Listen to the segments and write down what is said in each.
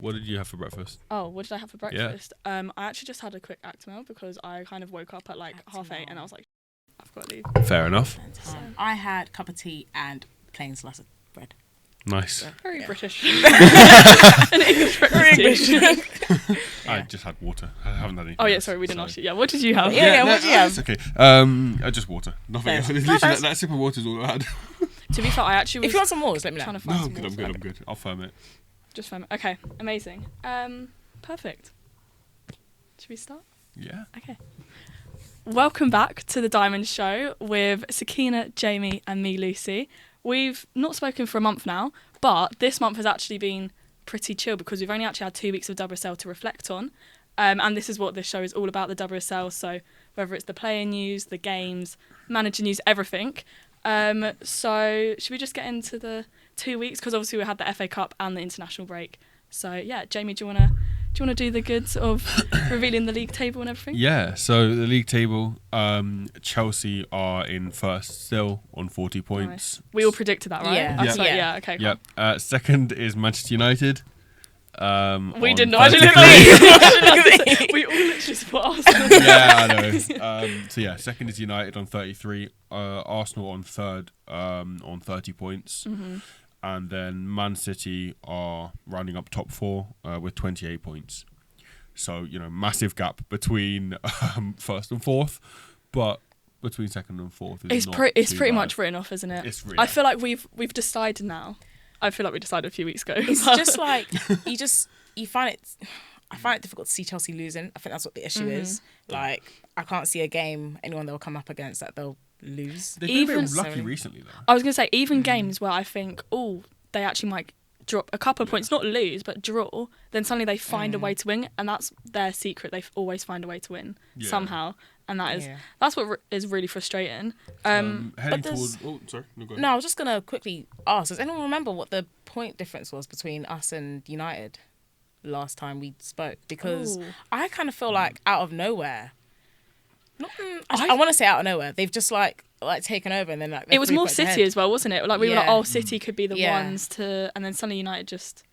What did you have for breakfast? Oh, what did I have for breakfast? I actually just had a quick Actimel because I kind of woke up at like 8:30 and I was like, I've got to leave. Fair enough. I had a cup of tea and plain slice of bread. Nice. Very British. An English breakfast. I just had water. I haven't had anything. Oh yeah, else, sorry, we didn't so. ask you. Yeah, what did you have? What did you have? It's okay. Just water. Nothing else. Fair. Literally, that sip of water is all I had. To be fair, I actually was If you want some more, just let me know. trying to No, find I'm some good. water. I'm good. I'll firm it. Just find Okay, amazing. Perfect. Should we start? Yeah. Okay. Welcome back to the Diamond Show with Sakina, Jamie, and me, Lucy. We've not spoken for a month now, but this month has actually been pretty chill because we've only actually had 2 weeks of WSL to reflect on. And this is what this show is all about, the WSL. So whether it's the player news, the games, manager news, everything. So should we just get into the 2 weeks? Because obviously we had the FA Cup and the international break. So yeah, Jamie, do you wanna do the goods of revealing the league table and everything? Yeah. So the league table, Chelsea are in first still on 40 points. Nice. We all predicted that, right? Yeah. I was like, Yeah. yeah. Okay. Cool. Yep. Second is Manchester United. We on did not. 33. We all literally support Arsenal. Yeah, I know. So yeah, second is United on 33. Arsenal on third on 30 points. Mm-hmm. And then Man City are rounding up top four with 28 points. So, massive gap between first and fourth, but between second and fourth is It's pretty much written off, isn't it? It's really I feel like we've decided now. I feel like we decided a few weeks ago. It's just like you find it. I find it difficult to see Chelsea losing. I think that's what the issue is. Like, I can't see a game anyone they'll come up against that they'll lose. They've been a bit Even- lucky recently, though. I was going to say, even games where I think, they actually might drop a couple of points, not lose, but draw, then suddenly they find a way to win, and that's their secret. They always find a way to win somehow, and that's what is really frustrating. Heading but towards... Oh, sorry. No, go ahead. No, I was just gonna quickly ask. Does anyone remember what the point difference was between us and United last time we spoke? Because Ooh. I kind of feel like out of nowhere. I want to say out of nowhere. They've just like taken over, and then like It was more City as well, wasn't it? Like we were like, City could be the Yeah. ones to, and then suddenly United just.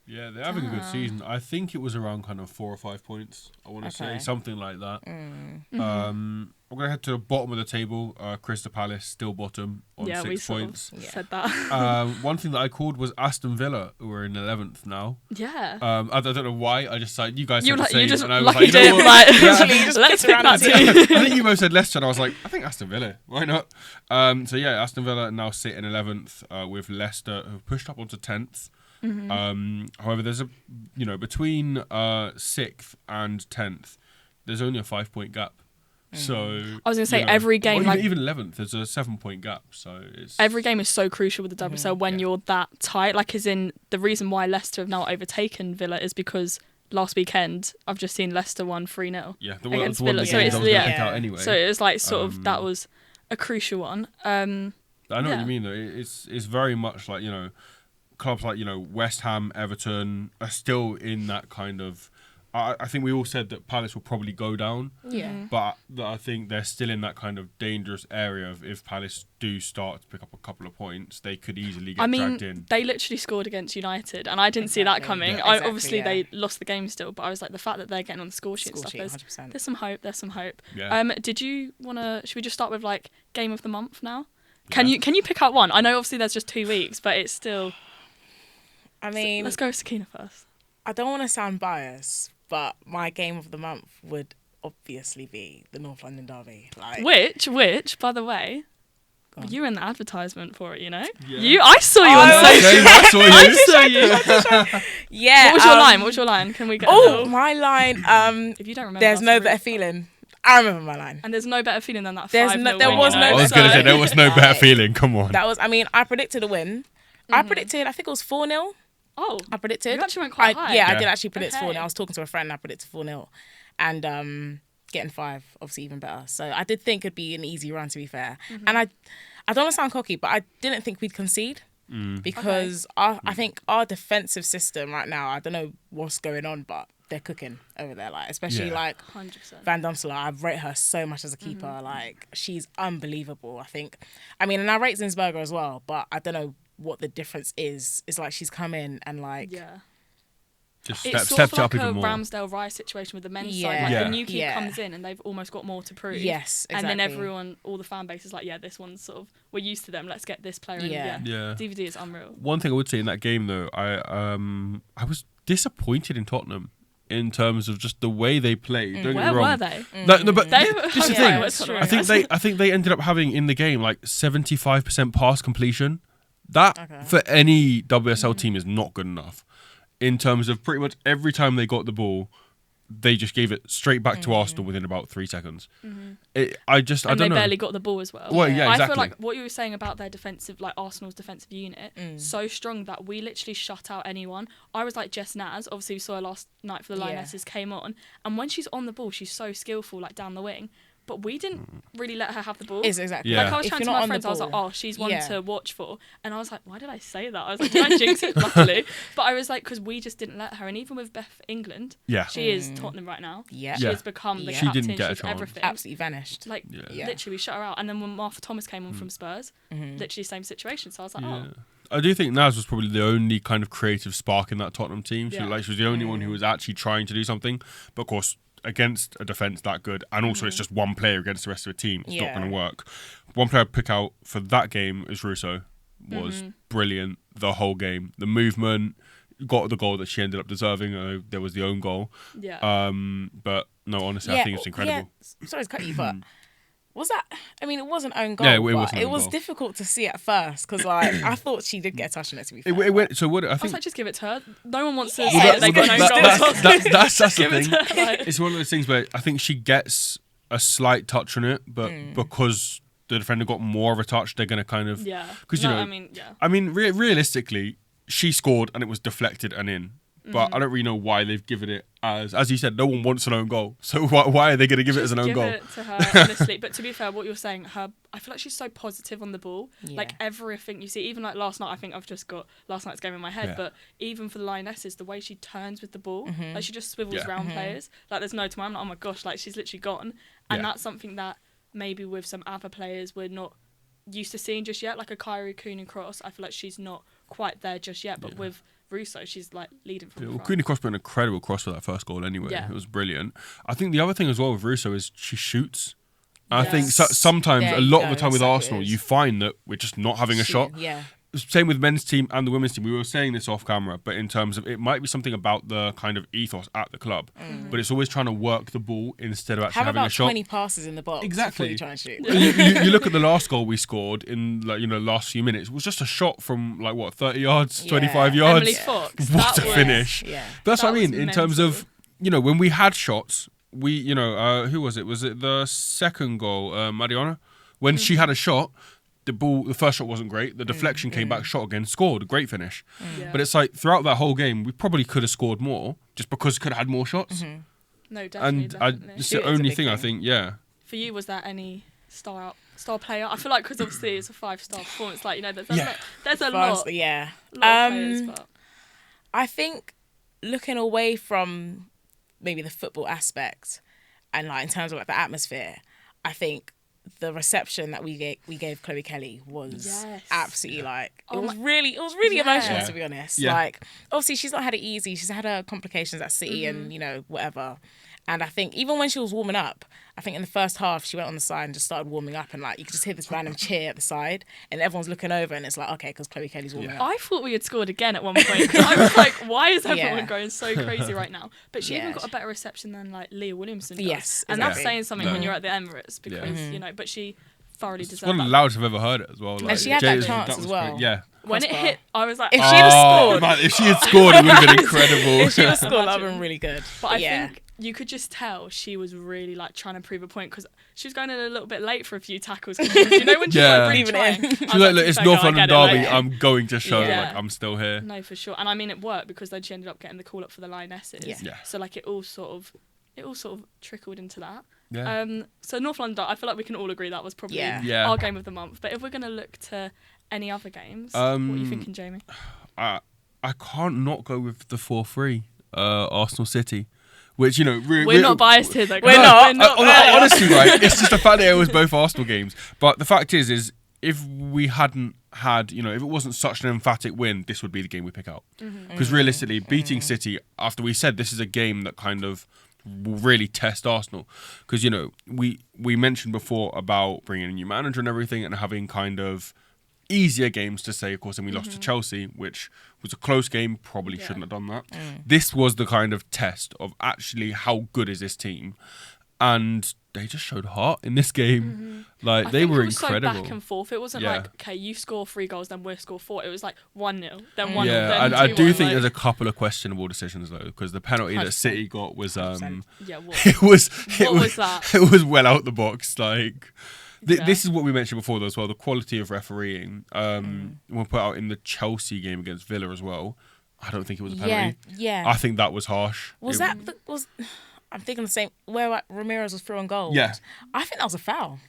Yeah, they're having a good season. I think it was around kind of 4 or 5 points, I want to say. Something like that. I'm going to head to the bottom of the table. Crystal Palace, still bottom on 6 we points. said that. One thing that I called was Aston Villa, who are in 11th now. Yeah. I don't know why. I just said, you guys You said the same. just and I was lucky like, you know dip, what? like, Yeah. let's pick that around too. I think you both said Leicester, and I was like, I think Aston Villa. Why not? So yeah, Aston Villa now sit in 11th with Leicester, who've pushed up onto 10th. However, there's between 6th and 10th, there's only a 5-point gap. So I was gonna say every game, even 11th, there's a 7-point gap. So it's every game is so crucial with the WSL when you're that tight. Like, as in the reason why Leicester have now overtaken Villa is because last weekend I've just seen Leicester won 3-0. Yeah, against one of Villa. the So games it's I was gonna pick out anyway. So it was like sort of that was a crucial one. I know what you mean though. It's very much like clubs like West Ham, Everton are still in that kind of. I think we all said that Palace will probably go down. Yeah. But I think they're still in that kind of dangerous area of if Palace do start to pick up a couple of points, they could easily get dragged in. They literally scored against United, and I didn't see that coming. Yeah. Obviously, they lost the game still, but I was like, the fact that they're getting on the score sheet and stuff, 100%. there's some hope. There's some hope. Yeah. Did you should we just start with like game of the month now? Can you pick out one? I know obviously there's just 2 weeks, but it's still. I mean, let's go with Sakina first. I don't want to sound biased, but my game of the month would obviously be the North London derby. Like, Which, by the way, you were in the advertisement for it. Yeah. I saw you on social. I saw you. Yeah. What was your line? Can we get? My line. If you don't remember, there's no better feeling. I remember my line. And there's no better feeling than that. There was no. I was going to say there was no better feeling. Come on. That was. I mean, I predicted a win. I predicted. I think it was 4-0. Oh, I predicted. You actually went quite high. Yeah, I did actually predict Okay. 4-0. I was talking to a friend and I predicted 4-0. And getting 5, obviously even better. So I did think it'd be an easy run, to be fair. And I don't want to sound cocky, but I didn't think we'd concede. Because I think our defensive system right now, I don't know what's going on, but they're cooking over there. Like, especially like 100%. Van Dunselaar. I rate her so much as a keeper. Like, she's unbelievable, I think. I mean, and I rate Zinsberger as well, but I don't know what the difference is. It's like she's come in and like just It's stepped sort it of up like a even more. Ramsdale Rice situation with the men's side. Yeah. Like Yeah. the new kid Yeah. comes in and they've almost got more to prove. Yes, And then exactly. everyone, all the fan base is like, yeah, this one's sort of, we're used to them. Let's get this player in. Yeah. Yeah. DVD is unreal. One thing I would say in that game though, I was disappointed in Tottenham in terms of just the way they played. Don't get Where me wrong. were they? No, but They this is the yeah, thing. that's true. I think they ended up having in the game like 75% pass completion. That Okay. for any WSL team is not good enough. In terms of pretty much every time they got the ball, they just gave it straight back to Arsenal within about 3 seconds. I And don't they know. barely got the ball as well. Well, yeah, I exactly. feel like what you were saying about their defensive, like Arsenal's defensive unit, so strong that we literally shut out anyone. I was like Jess Naz, obviously we saw her last night for the Yeah. Lionesses, came on, and when she's on the ball, she's so skillful, like down the wing. But we didn't really let her have the ball. Is exactly. Yeah. Like I was If chatting you're to not my on the friends, I was like, ball- oh, she's one Yeah. to watch for. And I was like, why did I say that? I was like, did I jinx it? Luckily. But I was like, because we just didn't let her. And even with Beth England, Yeah. she is Tottenham right now. Yeah. She Yeah. has become the She captain. didn't get a she's chance. everything. Absolutely vanished. Like, Yeah. literally, we shut her out. And then when Martha Thomas came on from Spurs, literally same situation. So I was like, Yeah. oh. I do think Naz was probably the only kind of creative spark in that Tottenham team. She, Yeah. she was the only one who was actually trying to do something. But of course, against a defence that good, and also it's just one player against the rest of the team, it's not Yeah. going to work. One player I'd pick out for that game is Russo. Was brilliant the whole game. The movement, got the goal that she ended up deserving. There was the own goal. Yeah. But no, honestly, I think it's incredible. Yeah. Sorry to cut you, but was that? I mean, it was an own goal. Yeah, it but was an it own was goal. difficult to see at first because, like, I thought she did get a touch on it. To be fair, It went. So what I I was think. like, just give it to her. No one wants to Well, say that- that they got no that- goals. that's the Give it thing. to her. Like, It's one of those things where I think she gets a slight touch on it, but because the defender got more of a touch, they're going to kind of yeah. because you No, know. I mean, Realistically, she scored and it was deflected and in. But I don't really know why they've given it as you said, no one wants an own goal. So why are they going to give it as an own give goal? it to her, honestly. But to be fair, what you're saying, I feel like she's so positive on the ball. Yeah. Like everything you see, even like last night, I think I've just got last night's game in my head. Yeah. But even for the Lionesses, the way she turns with the ball, like she just swivels Yeah. round players. Like there's no time. I'm like, oh my gosh, like she's literally gone. And Yeah. that's something that maybe with some other players we're not used to seeing just yet. Like a Kyrie Cooney Cross, I feel like she's not quite there just yet. But with Russo, she's like leading from the Well, front. Cooney Cross put an incredible cross for that first goal anyway. Yeah. It was brilliant. I think the other thing as well with Russo is she shoots. I think Yes. sometimes, There a you lot go, of the time with that's how it Arsenal, is. you find that we're just not having a shot. Yeah. Same with men's team and the women's team. We were saying this off camera, but in terms of it might be something about the kind of ethos at the club, but it's always trying to work the ball instead of actually Have having about a shot. 20 passes in the box. Exactly. Before you try and shoot. you look at the last goal we scored in last few minutes. It was just a shot from 30 yards, Yeah. 25 yards. Emily Fox. What that a was- finish! Yeah. But that's That what I mean was in terms of mental. when we had shots. We who was it? Was it the second goal, Mariana? When she had a shot, the first shot wasn't great. The deflection came back, shot again, scored. Great finish. Yeah. But it's like throughout that whole game, we probably could have scored more just because could have had more shots. No, definitely. And definitely. it's It the is a only big thing I thing. think. Yeah. For you, was there any star player? I feel like because obviously it's a 5-star performance. Like there's a Yeah. lot. There's a First, lot. yeah. Lot of players, but I think looking away from maybe the football aspect and in terms of the atmosphere, I think the reception that we gave Chloe Kelly was Yes. absolutely Oh it was really Yeah. emotional, to be honest. Yeah. Obviously she's not had it easy. She's had her complications at City and whatever. And I think even when she was warming up, I think in the first half she went on the side and just started warming up, and you could just hear this random cheer at the side, and everyone's looking over, and it's like, okay, because Chloe Kelly's warming up. I thought we had scored again at one point. 'Cause I was like, why is everyone Yeah. going so crazy right now? But she even Yeah. got a better reception than Leah Williamson does. Yes, And that's exactly. saying something when No. you're at the Emirates because but she thoroughly It's deserved one of the that. loudest I've ever heard it as well. And she had that chance was as well. great. Yeah. When it crossbar. hit, I was like, If she had scored, Man, if she had scored, it would have been incredible. if she was scored, that would have Imagine. been really good. But I yeah. think you could just tell she was really trying to prove a point because she was going in a little bit late for a few tackles. When she's Yeah. really trying. Leaving it I in. was She's like, look, to it's be fair, North girl, I London get it, derby. like- I'm going to show Yeah. I'm still here. No, for sure. And I mean, it worked because then she ended up getting the call up for the Lionesses. Yeah. Yeah. So it all sort of trickled into that. Yeah. So North London, I feel like we can all agree that was probably Yeah. our game of the month. But if we're going to look to any other games, what are you thinking, Jamie? I can't not go with the 4-3 Arsenal City, which We're not biased here, though. We're guys. not. We're not. Honestly, right? It's just the fact that it was both Arsenal games. But the fact is if we hadn't had, if it wasn't such an emphatic win, this would be the game we pick out. Because realistically, beating City, after we said this is a game that kind of will really test Arsenal. Because, we mentioned before about bringing a new manager and everything and having kind of easier games to say, of course, and we lost to Chelsea, which was a close game, probably shouldn't have done that. This was the kind of test of actually how good is this team. And they just showed heart in this game. Like, they were incredible. So back and forth. It wasn't like, okay, you score 3 goals, then we'll score 4. It was like 1-0, then 1-0. Yeah, then I do 2-1, think there's a couple of questionable decisions though, because the penalty that City got was what? it was that? It was well out the box. Like this is what we mentioned before though as well. The quality of refereeing. We'll put out in the Chelsea game against Villa as well. I don't think it was a penalty. Yeah. I think that was harsh. I'm thinking the same. Where Ramirez was through on goal. Yeah. I think that was a foul.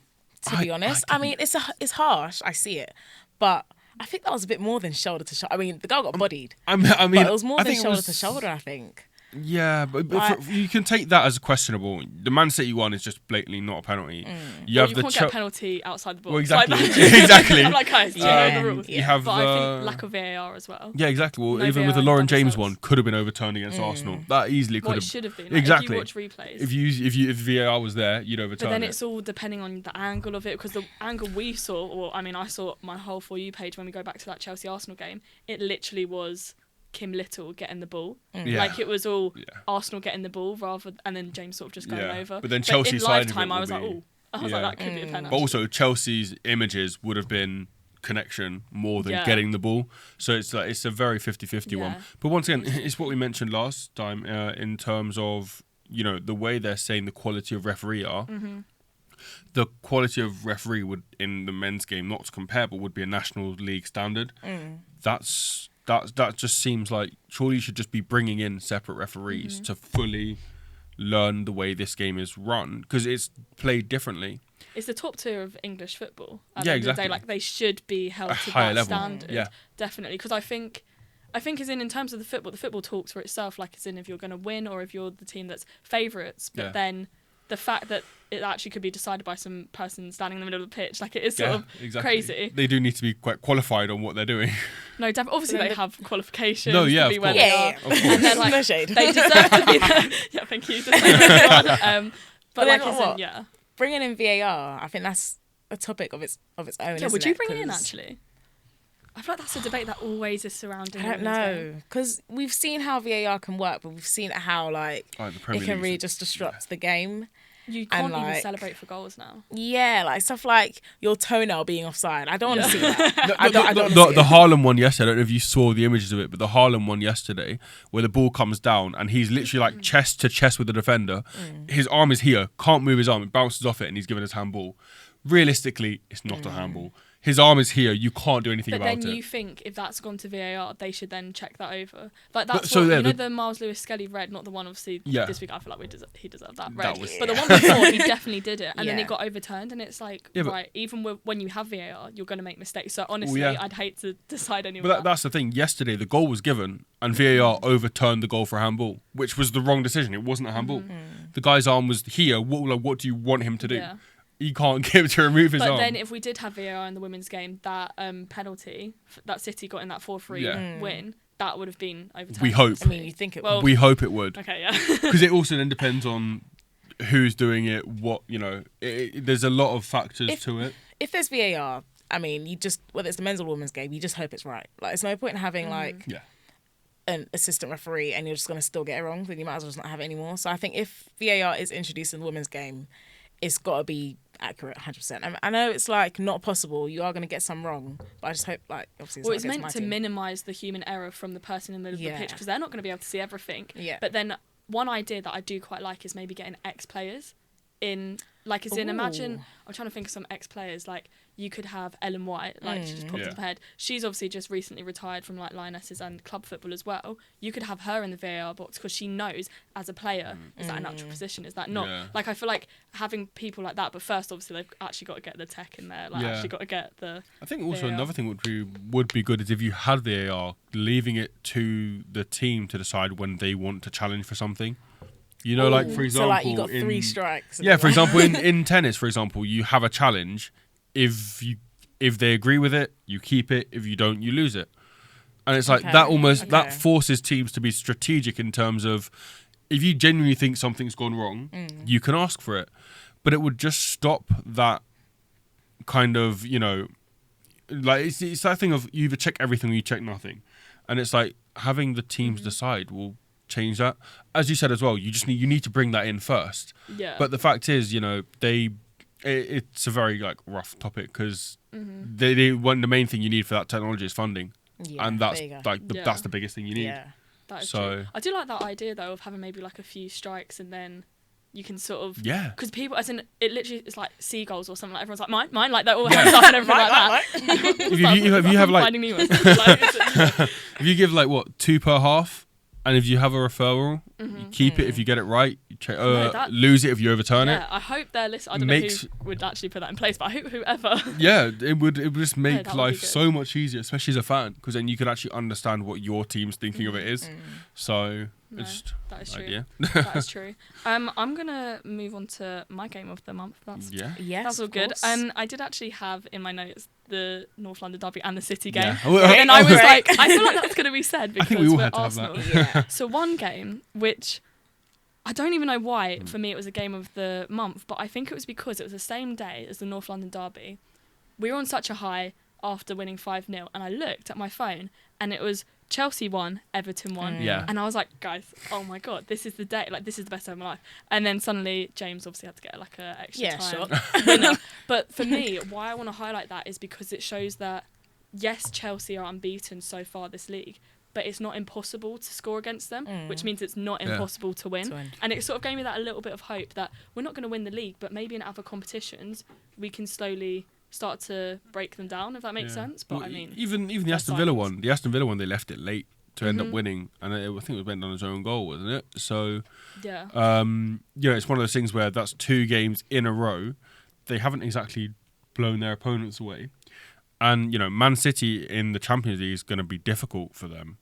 To be honest, I mean it's harsh. I see it, but I think that was a bit more than shoulder to shoulder. I mean, the girl got bodied. I mean, but it was more than shoulder to shoulder. I think. Yeah, but you can take that as questionable. The Man City one is just blatantly not a penalty. You can't get a penalty outside the box. Well, exactly. Like exactly. I'm like, guys, do you know the rules? You have but I think lack of VAR as well. Yeah, exactly. Well, No even with VAR the Lauren double James subs. one, could have been overturned against Arsenal. That easily could What have. it should have been. Exactly. Like, if you watch replays. If VAR was there, you'd overturn it. But then it's all depending on the angle of it, because the angle we saw, or I mean, I saw my whole For You page when we go back to that Chelsea Arsenal game. It literally was Kim Little getting the ball. Like it was all Arsenal getting the ball and then James sort of just going over. But then Chelsea's in side lifetime, of it I was like, that could be a penalty. But also Chelsea's images would have been connection more than getting the ball. So it's a very 50-50 one. But once again, it's what we mentioned last time in terms of, the way they're saying the quality of referee are. The quality of referee would, in the men's game, not to compare, but would be a National League standard. That just seems like surely you should just be bringing in separate referees to fully learn the way this game is run, because it's played differently. It's the top tier of English football. At Yeah, the end of exactly. the day, like they should be held to higher that level. standard. Yeah. Definitely, because I think as in terms of the football talks for itself. Like as in if you're going to win or if you're the team that's favourites, but then the fact that it actually could be decided by some person standing in the middle of the pitch, like it is sort of crazy. They do need to be quite qualified on what they're doing. No, obviously they have qualifications. No, yeah, to be of where course. they are. Of course. And they're like, No shade. they deserve to be there. Yeah, thank you. But like, as in, bringing in VAR, I think that's a topic of its own. Yeah, would you bring it in actually? I feel like that's a debate that always is surrounding. I don't know, because we've seen how VAR can work, but we've seen how it can really just disrupt the game. You can't even celebrate for goals now. Yeah, like stuff like your toenail being offside. I don't want to see that. I don't wanna see the it. Haaland one yesterday, I don't know if you saw the images of it, but the Haaland one yesterday, where the ball comes down and he's literally like chest to chest with the defender. His arm is here, can't move his arm, it bounces off it and he's given his handball. Realistically, it's not a handball. His arm is here, you can't do anything about it. But then you think if that's gone to VAR, they should then check that over. Like that's the Miles Lewis Skelly red, not the one obviously this week. I feel like he deserved that red. But the one before, he definitely did it, and then it got overturned. And it's like, right, even when you have VAR, you're going to make mistakes. So honestly, I'd hate to decide anyone. But that's the thing. Yesterday, the goal was given, and VAR overturned the goal for a handball, which was the wrong decision. It wasn't a handball. The guy's arm was here. What do you want him to do? Yeah. He can't give to remove his arm. But then if we did have VAR in the women's game, that penalty that City got in that 4-3 win, that would have been overturned. We hope. I mean, you think it would. We hope it would. Okay, yeah. Because it also then depends on who's doing it, what, there's a lot of factors to it. If there's VAR, I mean, whether it's the men's or women's game, you just hope it's right. Like, there's no point in having an assistant referee and you're just going to still get it wrong, then you might as well just not have it anymore. So I think if VAR is introduced in the women's game, it's got to be accurate 100%. I know it's not possible, you are going to get some wrong, but I just hope obviously it's meant to minimise the human error from the person in the middle of the pitch, because they're not going to be able to see everything. But then one idea that I do quite like is maybe getting ex-players in, imagine, I'm trying to think of some ex-players, like you could have Ellen White, she just popped into my head. She's obviously just recently retired from Lionesses and club football as well. You could have her in the VAR box because she knows as a player, is that a natural position? Is that not? Yeah. Like I feel like having people like that, but first obviously they've actually got to get the tech in there. Actually got to get the. I think also VAR. Another thing would be good is if you had VAR, leaving it to the team to decide when they want to challenge for something. For example, so you got 3 strikes. Yeah, for example, in tennis, for example, you have a challenge. If you If they agree with it, you keep it. If you don't, you lose it. And it's like Okay. that almost Okay. that forces teams to be strategic in terms of if you genuinely think something's gone wrong, you can ask for it. But it would just stop that kind of, like it's that thing of you either check everything or you check nothing. And it's like having the teams decide will change that. As you said as well, you need to bring that in first. Yeah. But the fact is, it's a very like rough topic because the main thing you need for that technology is funding. Yeah, And that's there you go. like Yeah. that's the biggest thing you need. Yeah. That is So- true. I do like that idea though of having maybe like a few strikes and then you can sort of Yeah. because people as in it literally it's like seagulls or something like everyone's like mine like they're all hands up and everything like that. If you have like Finding Nemo. Like, if you give like what 2 per half, and if you have a referral, you keep it. If you get it right, you lose it if you overturn yeah, it. I hope they're listening. I don't Makes- know who would actually put that in place, but I hope whoever. Yeah, it would just make that would be life good. so much easier, especially as a fan, because then you could actually understand what your team's thinking of it is. So No, it's just that is true. idea. That is true. I'm gonna move on to my game of the month. That's Yeah. that's all of good. course. I did actually have in my notes the North London derby and the City game. Yeah. Well, And I was Great. like, I feel like that's going to be said because think we all we're had to have Arsenal. that. Yeah. So one game, which I don't even know why, for me it was a game of the month, but I think it was because it was the same day as the North London derby. We were on such a high after winning 5-0, and I looked at my phone, and it was Chelsea won, Everton won. Yeah. And I was like, guys, oh my God, this is the day. Like, this is the best day of my life. And then suddenly, James obviously had to get like a extra Yeah, time sure. winner. But for me, why I want to highlight that is because it shows that, yes, Chelsea are unbeaten so far this league, but it's not impossible to score against them, which means it's not impossible to win. And it sort of gave me that a little bit of hope that we're not going to win the league, but maybe in other competitions, we can slowly start to break them down, if that makes sense. But Well, I mean, even the they're Aston Villa signings. one, they left it late to end up winning, and I think it went on his own goal, wasn't it? So, yeah. it's one of those things where that's 2 games in a row. They haven't exactly blown their opponents away, and Man City in the Champions League is going to be difficult for them.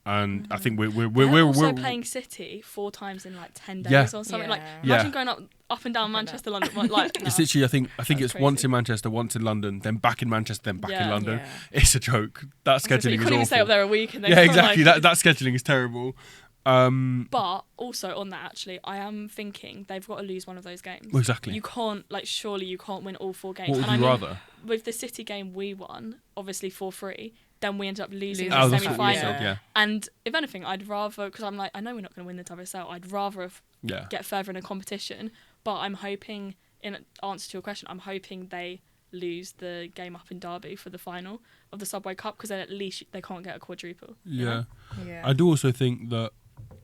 And I think we're also playing City 4 times in like 10 days Yeah. or something. Yeah. Like Yeah. imagine going up and down Manchester, London. Like It's literally, I think That's it's once crazy. in Manchester, once in London, then back in Manchester, then back in Yeah. London. Yeah. It's a joke. That so scheduling you is couldn't even stay up awful. there a week and then Yeah, exactly. Like, That scheduling is terrible. but also on that, actually, I am thinking they've got to lose one of those games. Well, exactly. You can't surely you can't win all 4 games. What would and you I mean, rather? with the City game we won, obviously 4-3. Then we ended up losing Oh, the that's what you semi-final. said, yeah. And if anything, I'd rather, because I'm like, I know we're not going to win the WSL. I'd rather Yeah. get further in a competition. But I'm hoping, in answer to your question, I'm hoping they lose the game up in Derby for the final of the Subway Cup, because then at least they can't get a quadruple. you Yeah. know? Yeah. I do also think that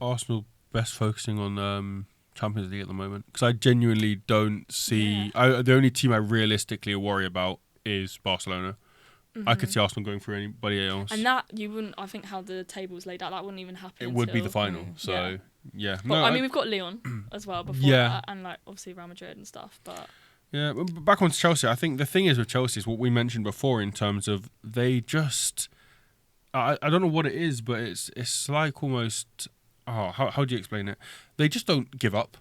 Arsenal best focusing on Champions League at the moment, because I genuinely don't see. The only team I realistically worry about is Barcelona. I could see Arsenal going through anybody else. And that you wouldn't. I think how the table's laid out, that wouldn't even happen. It would be the until- final. So yeah. But, I mean, we've got Lyon as well before Yeah. that, and like obviously Real Madrid and stuff. But Yeah, but back on to Chelsea. I think the thing is with Chelsea is what we mentioned before in terms of they just. I don't know what it is, but it's like almost. Oh, how do you explain it? They just don't give up.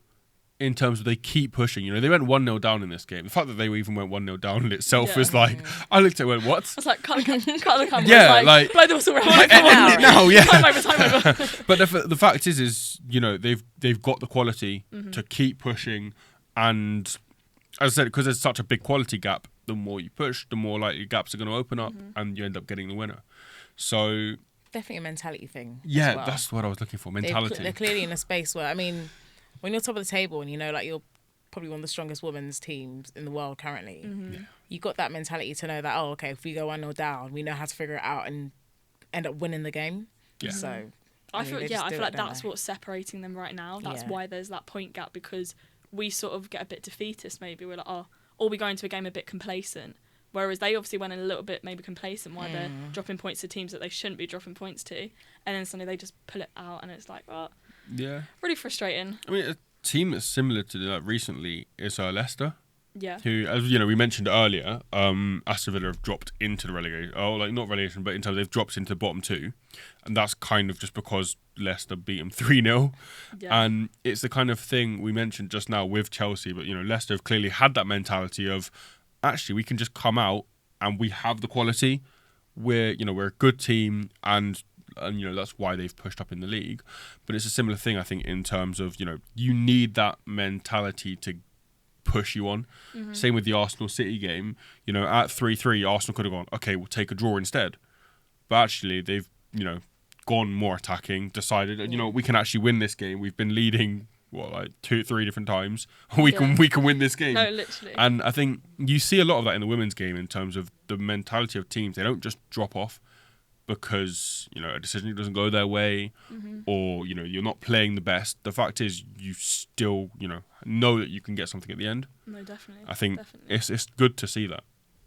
In terms of they keep pushing, they went 1-0 down in this game. The fact that they even went 1-0 down in itself Yeah. was like, I looked at it and went, what? I was like, cut the camera. Yeah, I was like- blow the whistle around. End it now, yeah. Time over. But the fact is they've got the quality to keep pushing, and as I said, because there's such a big quality gap, the more you push, the more likely gaps are going to open up, and you end up getting the winner. So Definitely a mentality thing. yeah, as well. that's what I was looking for. They're Mentality. They're clearly in a space where, I mean, when you're top of the table and like you're probably one of the strongest women's teams in the world currently, you got that mentality to know that, oh, okay, if we go 1-0 down, we know how to figure it out and end up winning the game. Yeah. So I mean, feel they just do like it, don't that's they? what's separating them right now. That's Yeah. why there's that point gap, because we sort of get a bit defeatist. Maybe we're like, oh, or we go into a game a bit complacent. Whereas they obviously went in a little bit maybe complacent, why they're dropping points to teams that they shouldn't be dropping points to, and then suddenly they just pull it out, and it's like, oh, Yeah. really frustrating. I mean, a team that's similar to that recently is Leicester. Yeah. Who, as we mentioned earlier, Aston Villa have dropped into the relegation. Oh, like not relegation, but in terms of they've dropped into the bottom 2, and that's kind of just because Leicester beat them 3-0. Yeah. And it's the kind of thing we mentioned just now with Chelsea, but Leicester have clearly had that mentality of actually we can just come out and we have the quality. We're a good team, and that's why they've pushed up in the league. But it's a similar thing, I think, in terms of you need that mentality to push you on. Same with the Arsenal City game. At 3-3, Arsenal could have gone, okay, we'll take a draw instead. But actually, they've gone more attacking, decided we can actually win this game. We've been leading 2-3 different times. We can win this game. No, literally. And I think you see a lot of that in the women's game in terms of the mentality of teams. They don't just drop off because a decision doesn't go their way, or you're not playing the best. The fact is, you still know that you can get something at the end. No, definitely. I think it's good to see that.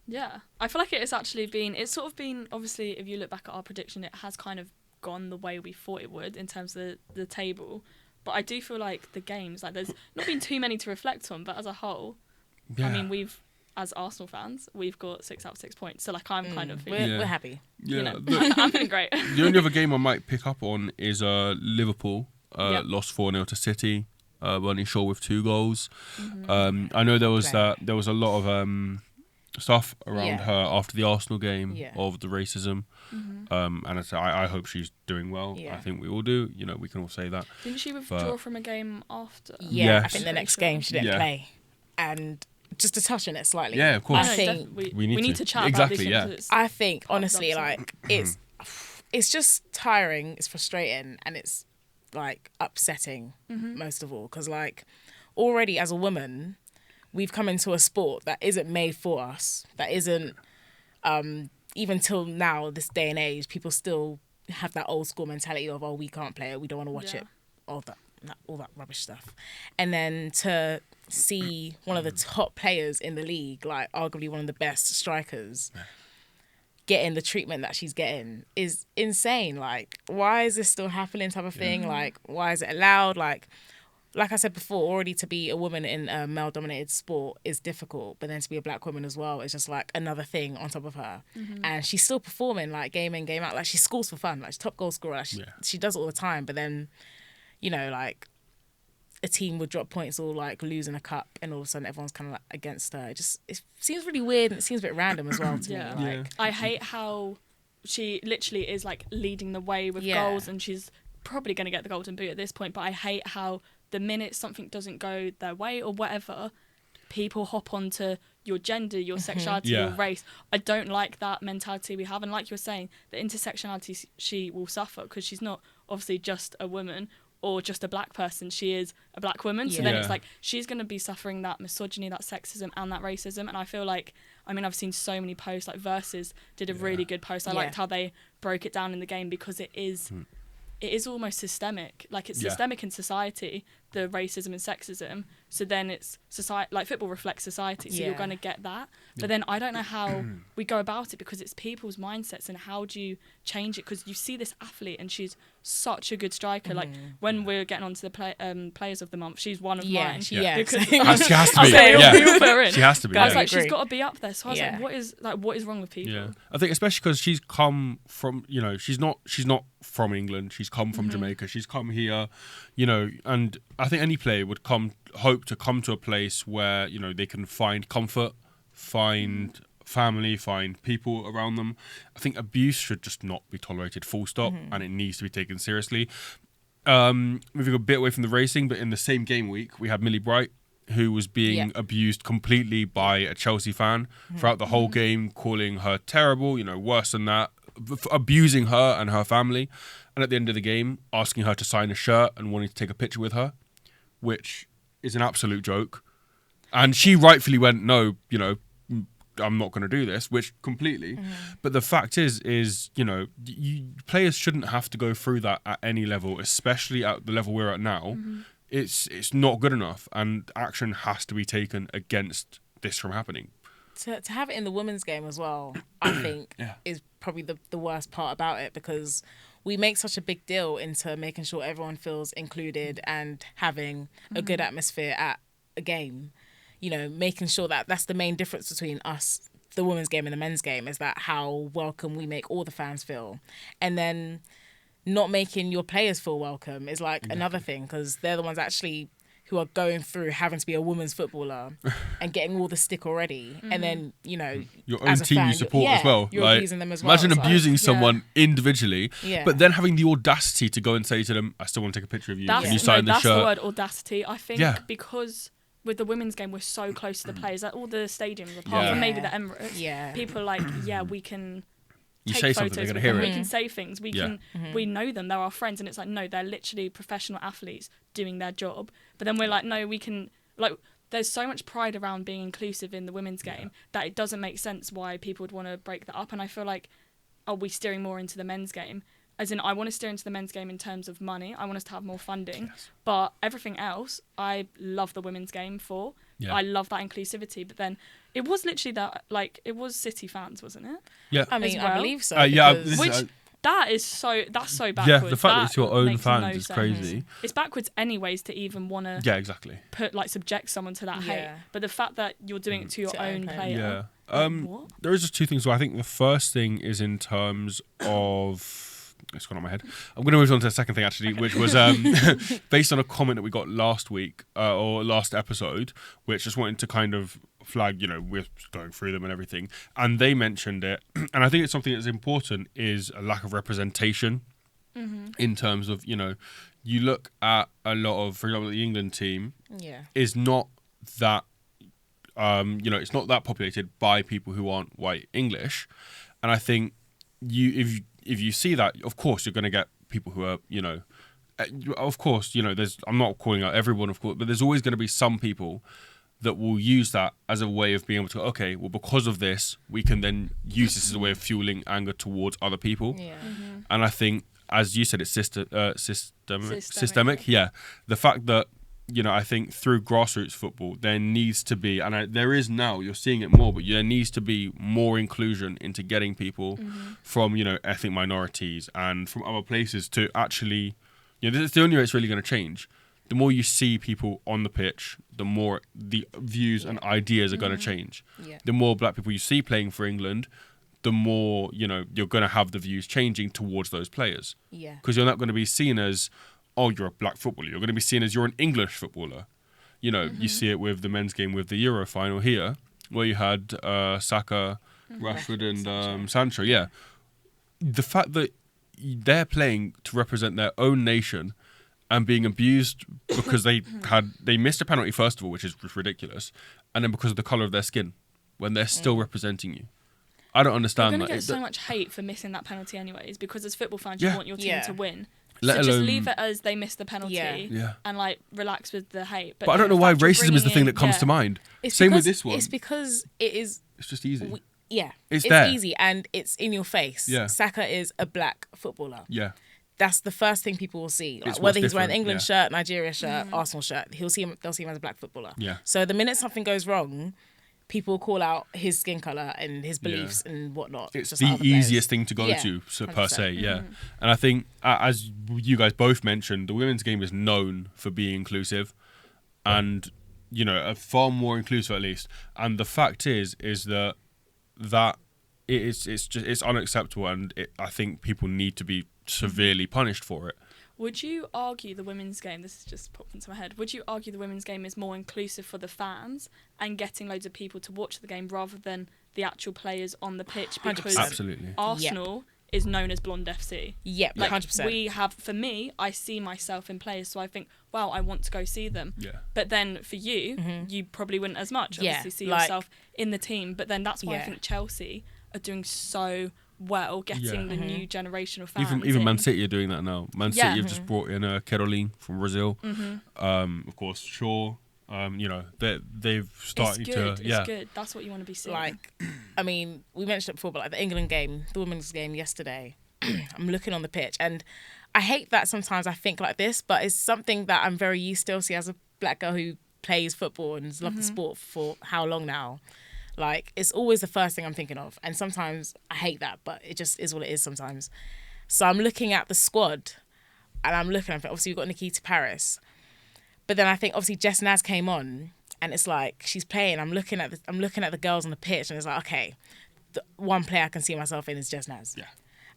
Yeah, I feel like it's sort of been, obviously, if you look back at our prediction, it has kind of gone the way we thought it would in terms of the table. But I do feel like the games, there's not been too many to reflect on, but as a whole, I mean, as Arsenal fans, we've got 6 out of 6 points. So I'm kind of we're happy. Yeah, I'm feeling great. The only other game I might pick up on is Liverpool lost 4-0 to City. Bunny Shaw with 2 goals. I know there was a lot of stuff around her after the Arsenal game of the racism. And I hope she's doing well. I think we all do. We can all say that. Didn't she withdraw from a game after? Yeah, yes. I think the next game she didn't play. And just to touch on it slightly. Yeah, of course. I think we need to chat exactly, about this. I think, honestly, it's just tiring, it's frustrating, and it's, upsetting most of all. Because, already as a woman, we've come into a sport that isn't made for us, that isn't, even till now, this day and age, people still have that old school mentality of, we can't play it, we don't want to watch it, all that rubbish stuff. And then to see one of the top players in the league, arguably one of the best strikers, getting the treatment that she's getting is insane. Why is this still happening type of thing? Why is it allowed? Like I said before, already to be a woman in a male-dominated sport is difficult, but then to be a black woman as well is just another thing on top of her. And she's still performing game in, game out. She scores for fun. She's top goal scorer. She does it all the time. But then, a team would drop points or losing a cup, and all of a sudden everyone's kind of against her. It seems really weird, and it seems a bit random as well to me. I hate how she literally is leading the way with goals, and she's probably going to get the golden boot at this point. But I hate how the minute something doesn't go their way or whatever, people hop onto your gender, your sexuality, your race. I don't like that mentality we have. And like you were saying, the intersectionality she will suffer because she's not obviously just a woman or just a black person. She is a black woman. So then it's she's going to be suffering that misogyny, that sexism and that racism. And I feel I've seen so many posts, Versus did a really good post. I liked how they broke it down in the game because it is almost systemic. It's systemic in society, the racism and sexism. So then it's society, football reflects society. So you're going to get that. But then I don't know how we go about it because it's people's mindsets, and how do you change it? Because you see this athlete and she's such a good striker. When we're getting onto the players of the month, she's one of mine. Because she has to be. She has to be. I was she's got to be up there. So I was what is wrong with people? Yeah, I think especially because she's come from, she's not from England. She's come from Jamaica. She's come here, and I think any player would hope to come to a place where they can find comfort, find family, find people around them. I think abuse should just not be tolerated, full stop, and it needs to be taken seriously. Moving a bit away from the racing, but in the same game week we had Millie Bright, who was being abused completely by a Chelsea fan throughout the whole game, calling her terrible, worse than that, abusing her and her family, and at the end of the game asking her to sign a shirt and wanting to take a picture with her, which is an absolute joke. And she rightfully went, no, I'm not going to do this, which completely. But the fact is, players shouldn't have to go through that at any level, especially at the level we're at now. It's not good enough, and action has to be taken against this from happening. To have it in the women's game as well, I think, is probably the worst part about it, because we make such a big deal into making sure everyone feels included and having a good atmosphere at a game. Making sure that that's the main difference between us, the women's game and the men's game, is that how welcome we make all the fans feel. And then not making your players feel welcome is another thing, because they're the ones actually who are going through having to be a women's footballer and getting all the stick already, and then your own as a team fan, you support as well. You're like, abusing them as well. imagine It's like, abusing someone individually, Yeah. but then having the audacity to go and say to them, "I still want to take a picture of you. Can you sign the that's shirt?" the word, audacity. I think Yeah. because with the women's game we're so close to the players, like all the stadiums, apart from maybe the Emirates, people are like, we can. You Take say photos something, they're going to with hear them. it. We can say things. We can. Mm-hmm. We know them. They're our friends, and it's like, no, they're literally professional athletes doing their job. But then we're like, no, we can. Like, there's so much pride around being inclusive in the women's game that it doesn't make sense why people would want to break that up. And I feel like, are we steering more into the men's game? As in, I want to steer into the men's game in terms of money. I want us to have more funding. Yes. But everything else, I love the women's game for. Yeah. I love that inclusivity. But then it was literally that, like, it was City fans, wasn't it? Yeah. I mean, well. I believe so. yeah, because- this Which is, that's so backwards. yeah, the fact that it's your own makes fans no is sense. crazy. It's backwards anyways to even want to Yeah, exactly. subject someone to that hate. Yeah. But the fact that you're doing it to your To own own player. Yeah. What? There is just two things. So I think the first thing is in terms of. It's gone on my head. I'm going to move on to the second thing actually, which was based on a comment that we got last week or last episode, which just wanted to kind of flag, we're going through them and everything. And they mentioned it. And I think it's something that's important is a lack of representation in terms of, you look at a lot of, for example, the England team is not that, it's not that populated by people who aren't white English. And I think if you see that, of course, you're going to get people who are, of course, I'm not calling out everyone, of course, but there's always going to be some people that will use that as a way of being able to, okay, well, because of this, we can then use this as a way of fueling anger towards other people. Yeah. And I think, as you said, it's systemic. Yeah. The fact that, I think through grassroots football, there needs to be, and there is now, you're seeing it more, but there needs to be more inclusion into getting people from, ethnic minorities and from other places to actually, this is the only way it's really going to change. The more you see people on the pitch, the more the views and ideas are going to change. Yeah. The more black people you see playing for England, the more, you're going to have the views changing towards those players. Yeah. Because you're not going to be seen as, oh, you're a black footballer. You're going to be seen as you're an English footballer. You see it with the men's game with the Euro final here, where you had Saka, Rashford and Sancho. Yeah. The fact that they're playing to represent their own nation and being abused because they missed a penalty, first of all, which is ridiculous, and then because of the colour of their skin, when they're still representing you. I don't understand You're that. going to get so much hate for missing that penalty anyways, because as football fans, Yeah. you want your team to win. Let So just alone- leave it as they missed the penalty Yeah. and like relax with the hate. But I don't know why racism is the thing that comes to mind. Same with this one. It's because it is. It's just easy. It's there. easy and it's in your face. Yeah. Saka is a black footballer. Yeah. That's the first thing people will see. Like, It's whether what's he's wearing different, England yeah. shirt, Nigeria shirt, Arsenal shirt, they'll see him as a black footballer. Yeah. So the minute something goes wrong, people call out his skin color and his beliefs and whatnot. It's just the like other players. easiest thing to go Yeah, to, per 100%. se, yeah. And I think, as you guys both mentioned, the women's game is known for being inclusive and, far more inclusive at least. And the fact is that it's unacceptable, and I think people need to be severely punished for it. Would you argue the women's game, this has just popped into my head, would you argue the women's game is more inclusive for the fans and getting loads of people to watch the game rather than the actual players on the pitch? Because 100%. Absolutely. Arsenal is known as Blonde FC. Yep, Like 100%. for me, I see myself in players, so I think, wow, I want to go see them. Yeah. But then for you, you probably wouldn't as much. Yeah, Obviously see like- yourself in the team. But then that's why I Yeah. think Chelsea are doing so well, getting the new generation of fans. Even in. Man City are doing that now. Man Yeah. City have just brought in Caroline from Brazil. Of course, Shaw. They've started It's good. to. Yeah. It's good. That's what you want to be seeing. Like, I mean, we mentioned it before, but like the England game, the women's game yesterday, I'm looking on the pitch and I hate that sometimes I think like this, but it's something that I'm very used to, obviously, as a black girl who plays football and has loved the sport for how long now. Like, it's always the first thing I'm thinking of. And sometimes I hate that, but it just is what it is sometimes. So I'm looking at the squad and I'm looking at it. Obviously, we've got Nikita Paris. But then I think, obviously, Jess Naz came on and it's like, she's playing. I'm looking at the girls on the pitch and it's like, okay, the one player I can see myself in is Jess Naz. Yeah.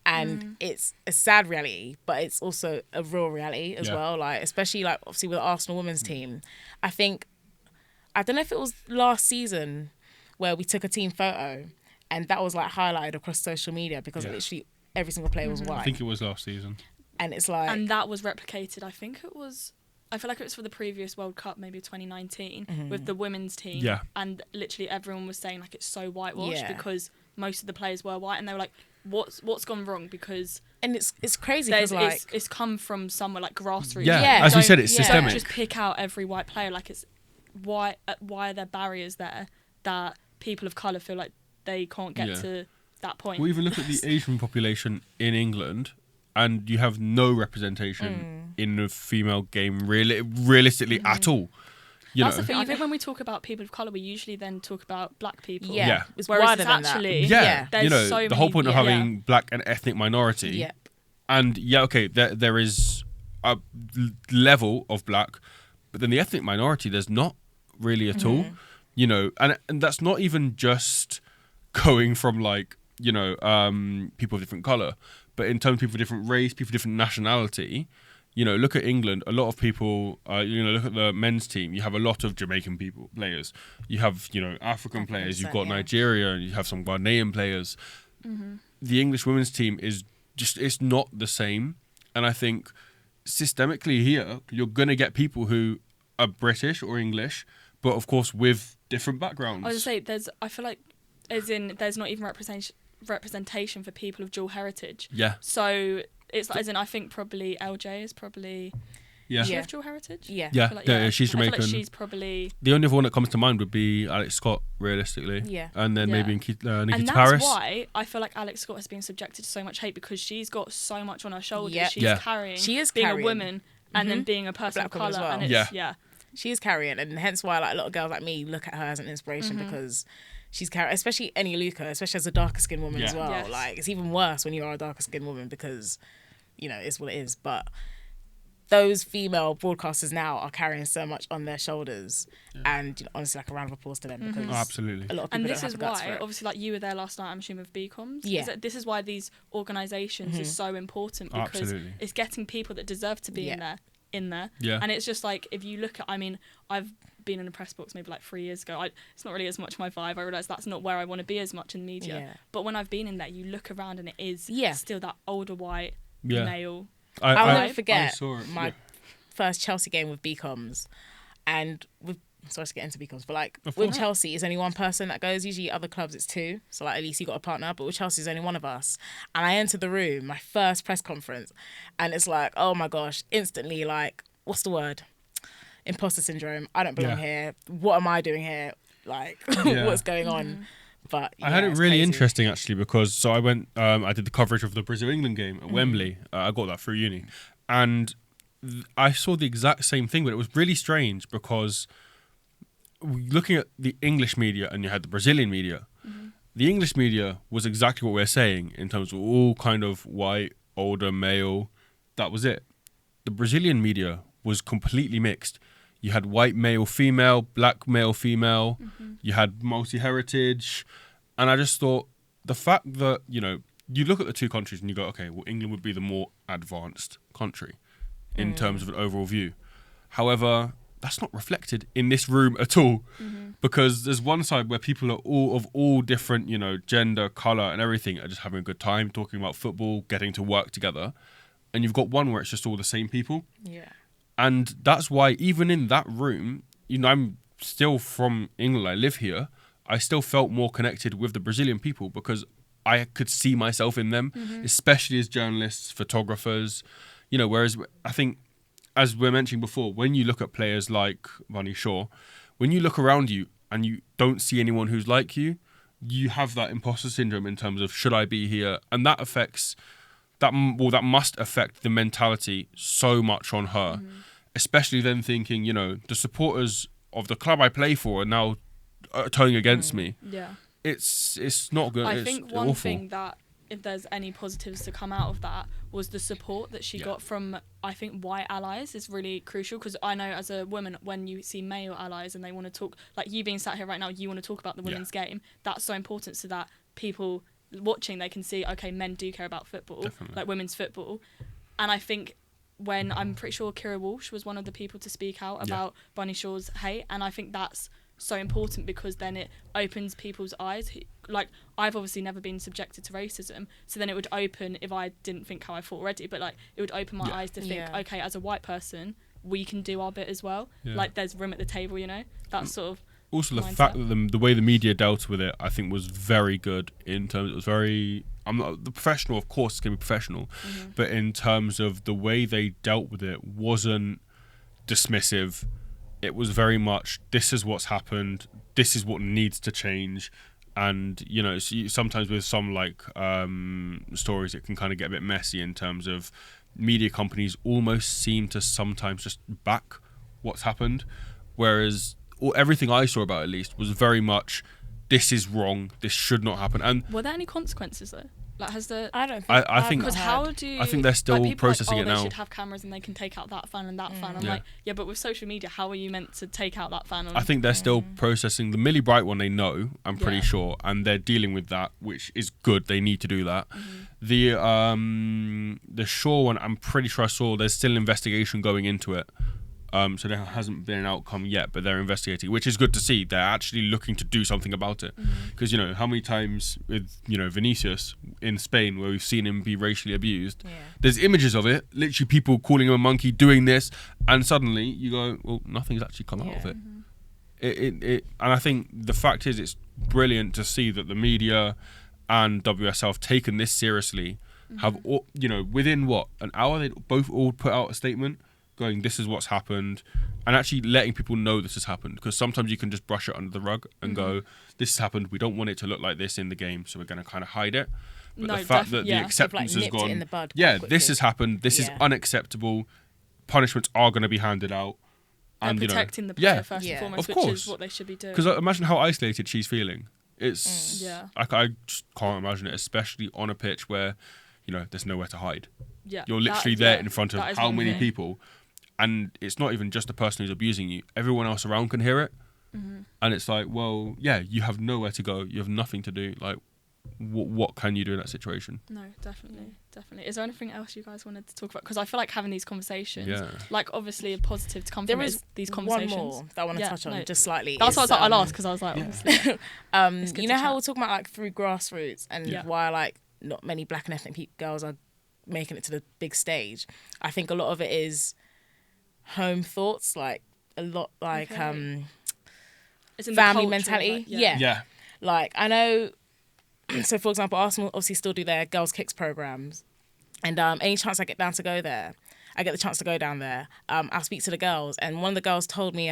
And it's a sad reality, but it's also a real reality as well. Like, especially like obviously with the Arsenal women's team, I don't know if it was last season where we took a team photo and that was like highlighted across social media because literally every single player was white. I think it was last season. And it's like... And that was replicated, I feel like it was for the previous World Cup, maybe 2019, with the women's team. Yeah. And literally everyone was saying like it's so whitewashed because most of the players were white, and they were like, what's gone wrong? Because... And it's crazy because like... It's come from somewhere like grassroots. Yeah, as we said, it's systemic. Don't just pick out every white player. Like, it's why are there barriers there that people of colour feel like they can't get to that point? Well, even look at the Asian population in England, and you have no representation in the female game realistically at all. That's the thing. I think when we talk about people of colour, we usually then talk about black people. Yeah. It's whereas wider it's than actually, that. there's so many, the whole point of having black and ethnic minority. Yeah. And there is a level of black, but then the ethnic minority, there's not really at all. And that's not even just going from like, people of different colour, but in terms of people of different race, people of different nationality. Look at England. A lot of people, look at the men's team. You have a lot of Jamaican players. You have, African players. You've got Nigeria, and you have some Ghanaian players. The English women's team is it's not the same. And I think systemically here, you're going to get people who are British or English, but of course with different backgrounds. I was going to say, I feel like, there's not even representation for people of dual heritage. Yeah. So it's like, I think probably LJ is probably... Yeah. Does she have dual heritage? Yeah. She's Jamaican. I feel like she's probably... The only other one that comes to mind would be Alex Scott, realistically. Yeah. And then maybe Nikita Paris. And that's why I feel like Alex Scott has been subjected to so much hate, because she's got so much on her shoulders. Yep. She's carrying... She is being carrying. a woman and then being a person of colour. Well. And it's, She is carrying, and hence why like a lot of girls like me look at her as an inspiration because she's carrying, especially Eni Luca, especially as a darker skinned woman as well. Yes. Like, it's even worse when you are a darker skinned woman because, it's what it is. But those female broadcasters now are carrying so much on their shoulders, and honestly, like a round of applause to them because absolutely. A lot of people and don't this have is the guts why, for it. obviously, like you were there last night, I'm assuming with BComs. Yeah. This is why these organisations is so important, because it's getting people that deserve to be in there. Yeah. And it's just like, if you look at, I've been in a press box maybe like 3 years ago. It's not really as much my vibe. I realise that's not where I want to be as much in media. Yeah. But when I've been in there, you look around and it is still that older white male. I'll never forget saw it. my first Chelsea game with BComs, and sorry to get into BComs, but like with Chelsea, it's only one person that goes. Usually other clubs it's two, so like at least you got a partner. But with Chelsea, it's only one of us. And I entered the room, my first press conference, and it's like, oh my gosh, instantly like, what's the word? Imposter syndrome. I don't belong here. What am I doing here? Like, what's going on? But I had it really interesting actually, because I went, I did the coverage of the Brazil-England game at Wembley. I got that through uni, and I saw the exact same thing, but it was really strange because looking at the English media and you had the Brazilian media, the English media was exactly what we're saying in terms of all kind of white, older, male. That was it. The Brazilian media was completely mixed. You had white male, female, black male, female. You had multi-heritage. And I just thought the fact that, you look at the two countries and you go, okay, well, England would be the more advanced country in terms of an overall view. However, that's not reflected in this room at all, because there's one side where people are all different, gender, colour and everything, are just having a good time, talking about football, getting to work together. And you've got one where it's just all the same people. Yeah. And that's why even in that room, I'm still from England, I live here, I still felt more connected with the Brazilian people because I could see myself in them, especially as journalists, photographers, whereas I think, as we're mentioning before, when you look at players like Bunny Shaw, when you look around you and you don't see anyone who's like you, you have that imposter syndrome in terms of, should I be here? And that affects, that must affect the mentality so much on her. Especially then thinking, the supporters of the club I play for are now turning against me. Yeah. It's not good. I think one thing that, if there's any positives to come out of that, was the support that she got from, I think, white allies is really crucial, because I know as a woman, when you see male allies and they want to talk, like you being sat here right now, you want to talk about the women's game, that's so important, so that people watching, they can see, okay, men do care about football, Definitely. like women's football. And I think when, I'm pretty sure Kira Walsh was one of the people to speak out about Bunny Shaw's hate, and I think that's so important because then it opens people's eyes. Like, I've obviously never been subjected to racism, so then it would open, if I didn't think how I thought already, but like it would open my eyes to think, okay, as a white person, we can do our bit as well. Like, there's room at the table, you know. That's sort of also the mindset. fact that the way the media dealt with it, I think, was very good. In terms, it was very. I'm not the professional, of course, it's gonna be professional, but in terms of the way they dealt with it, wasn't dismissive. It was very much, this is what's happened, this is what needs to change. And, you know, sometimes with some like stories, it can kind of get a bit messy in terms of media companies almost seem to sometimes just back what's happened, whereas everything I saw about it, at least, was very much, this is wrong, this should not happen. And were there any consequences though? Like, has the I don't think. I think because how do you, I think they're still like, people processing are like, it they now. should have cameras and they can take out that fan and that fan. I'm Yeah. like, yeah, but with social media, how are you meant to take out that fan? I think they're still processing the Millie Bright one. They know, I'm pretty Yeah. sure, and they're dealing with that, which is good. They need to do that. The Shaw one, I'm pretty sure I saw. There's still an investigation going into it. So there hasn't been an outcome yet, but they're investigating, which is good to see. They're actually looking to do something about it. Because, you know, how many times with, you know, Vinicius in Spain, where we've seen him be racially abused, there's images of it, literally people calling him a monkey, doing this, and suddenly you go, well, nothing's actually come out of it. And I think the fact is, it's brilliant to see that the media and WSL have taken this seriously. Have all, you know, within an hour, they both all put out a statement going, this is what's happened, and actually letting people know this has happened, because sometimes you can just brush it under the rug and go, this has happened, we don't want it to look like this in the game, so we're going to kind of hide it. But No, the fact that the yeah. acceptance They've, has like, nipped it gone, in the bud this quickly. has happened, this is unacceptable, punishments are going to be handed out. And you know, protecting the player first and foremost, of which course. is what they should be doing. Because imagine how isolated she's feeling. It's Yeah. I just can't imagine it, especially on a pitch where, you know, there's nowhere to hide. Yeah, You're literally that- there yeah, in front of that is how one many thing. people, and it's not even just the person who's abusing you. Everyone else around can hear it, and it's like, well, yeah, you have nowhere to go. You have nothing to do. Like, what can you do in that situation? No, definitely. Is there anything else you guys wanted to talk about? Because I feel like having these conversations, Yeah. like, obviously a positive to come There from it is is these one conversations. more that I want to touch on just slightly. That's why I was like, I'll ask, It's, because I was like, obviously. good you to know how chat. we're talking about like through grassroots and Yeah. why like not many black and ethnic girls are making it to the big stage. I think a lot of it is home thoughts, like a lot like Okay. It's in the family culture, mentality. like, Yeah. Like, I know, so for example, Arsenal obviously still do their girls' kicks programs. And any chance I get the chance to go down there, I'll speak to the girls. And one of the girls told me,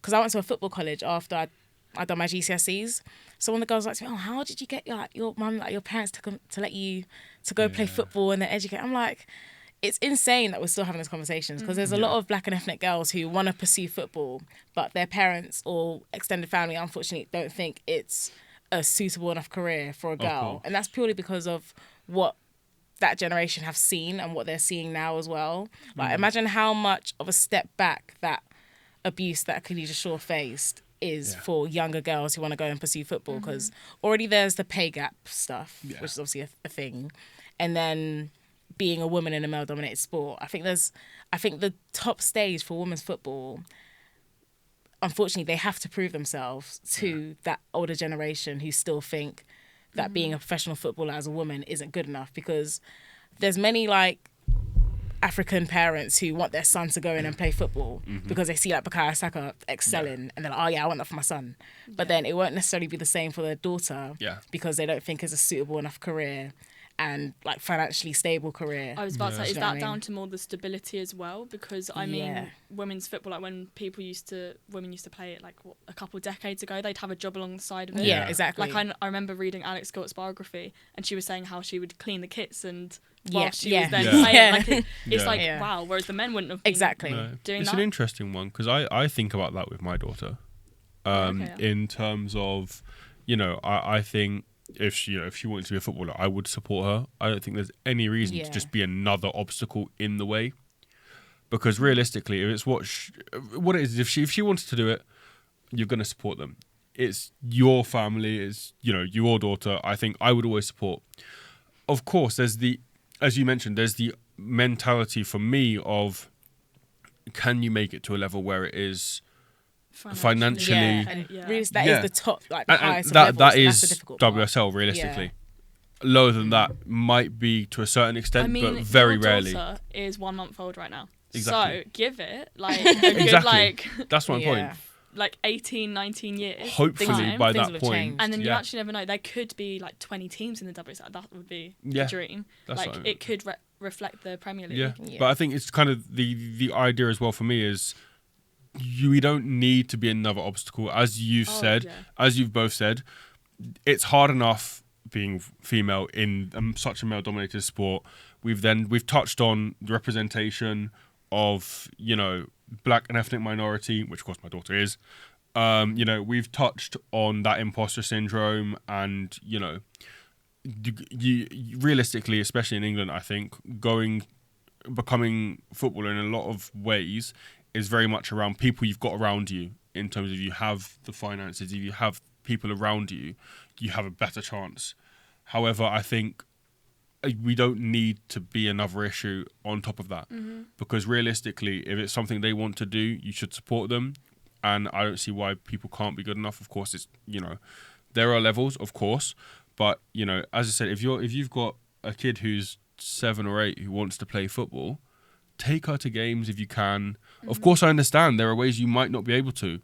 because I went to a football college after I'd done my GCSEs. So one of the girls was like to me, oh, how did you get your mum, like your parents to let you to go play football and then educate? I'm like, it's insane that we're still having these conversations, because there's a lot of black and ethnic girls who want to pursue football, but their parents or extended family, unfortunately, don't think it's a suitable enough career for a girl. course. And that's purely because of what that generation have seen and what they're seeing now as well. Like, imagine how much of a step back that abuse that Khadija Shaw faced is for younger girls who want to go and pursue football, because already there's the pay gap stuff, which is obviously a thing. And then being a woman in a male-dominated sport. I think the top stage for women's football, unfortunately, they have to prove themselves to that older generation who still think that being a professional footballer as a woman isn't good enough, because there's many like African parents who want their son to go in and play football because they see like Bukayo Saka excelling and they're like, oh yeah, I want that for my son. But then it won't necessarily be the same for their daughter because they don't think it's a suitable enough career and like financially stable career. I was about to say, is Do you know what that I down mean? to more the stability as well? Because I mean, women's football, like when women used to play it like a couple of decades ago, they'd have a job alongside of it. Yeah, exactly. Like I remember reading Alex Scott's biography, and she was saying how she would clean the kits and while she was then playing. Like it's like wow, whereas the men wouldn't have been doing it's that. an interesting one, because I think about that with my daughter, in terms of, you know, I think if she wanted to be a footballer, I would support her. I don't think there's any reason to just be another obstacle in the way, because realistically, if it's what it is, if she wanted to do it, you're going to support them. it's your family, it's, you know, your daughter, I think I would always support. Of course, there's the, as you mentioned, there's the mentality for me of, can you make it to a level where it is financially Yeah, and really, that Yeah. is the top, like the and highest of that levels, and is that's the difficult part. WSL realistically. Lower than that might be to a certain extent, I mean, but very your rarely. daughter is 1 month old right now. Exactly. So give it like a good Exactly. That's my point. like 18, 19 years. Hopefully time, by things that will have point, changed. and then you actually never know. There could be like 20 teams in the WSL. That would be Yeah, a dream. that's Like what I mean. it could reflect the Premier League. Yeah. Yeah. But I think it's kind of the idea as well for me is we don't need to be another obstacle. As you've said, yeah. as you've both said, it's hard enough being female in such a male-dominated sport. We've touched on the representation of, you know, black and ethnic minority, which of course my daughter is. You know, we've touched on that imposter syndrome, and you know, you realistically, especially in England, I think becoming footballer in a lot of ways is very much around people you've got around you. In terms of, you have the finances, if you have people around you, you have a better chance. However, I think we don't need to be another issue on top of that, because realistically, if it's something they want to do, you should support them. And I don't see why people can't be good enough. Of course, it's, you know, there are levels, of course, but you know, as I said, if you've got a kid who's 7 or 8 who wants to play football, take her to games if you can. Of course, I understand there are ways you might not be able to,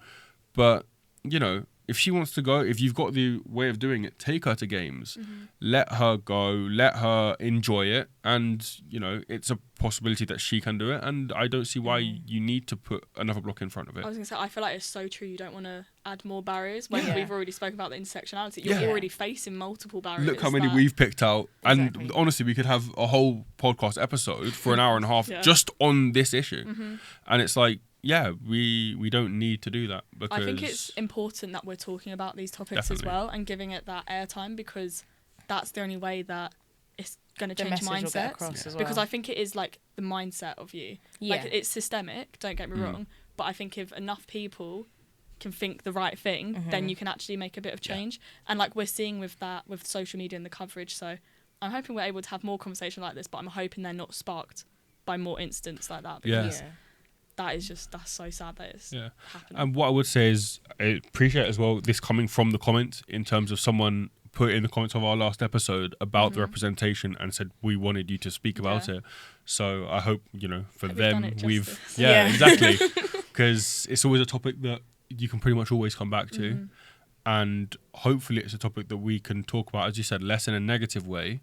but you know, if she wants to go, if you've got the way of doing it, take her to games. Let her go, let her enjoy it, and you know, it's a possibility that she can do it, and I don't see why you need to put another block in front of it. I was going to say, I feel like it's so true. You don't want to add more barriers when Yeah. we've already spoken about the intersectionality. You're Yeah. already facing multiple barriers. Look how many that- we've picked out, Exactly. and honestly, we could have a whole podcast episode for an hour and a half Yeah. just on this issue. And it's like, yeah, we don't need to do that, because I think it's important that we're talking about these topics Definitely. as well and giving it that airtime, because that's the only way that it's going to The change message will get mindsets. across as well. Because I think it is like the mindset of you. Yeah. Like it's systemic, don't get me wrong, but I think if enough people can think the right thing, then you can actually make a bit of change. And like we're seeing with that, with social media and the coverage. So I'm hoping we're able to have more conversation like this, but I'm hoping they're not sparked by more incidents like that. Yeah. Because that is just, that's so sad that it's happening. And what I would say is, I appreciate as well this coming from the comments, in terms of someone put in the comments of our last episode about the representation and said we wanted you to speak about it. So I hope, you know, for Hope we've done them it we've justice. Yeah. exactly, because it's always a topic that you can pretty much always come back to, and hopefully it's a topic that we can talk about, as you said, less in a negative way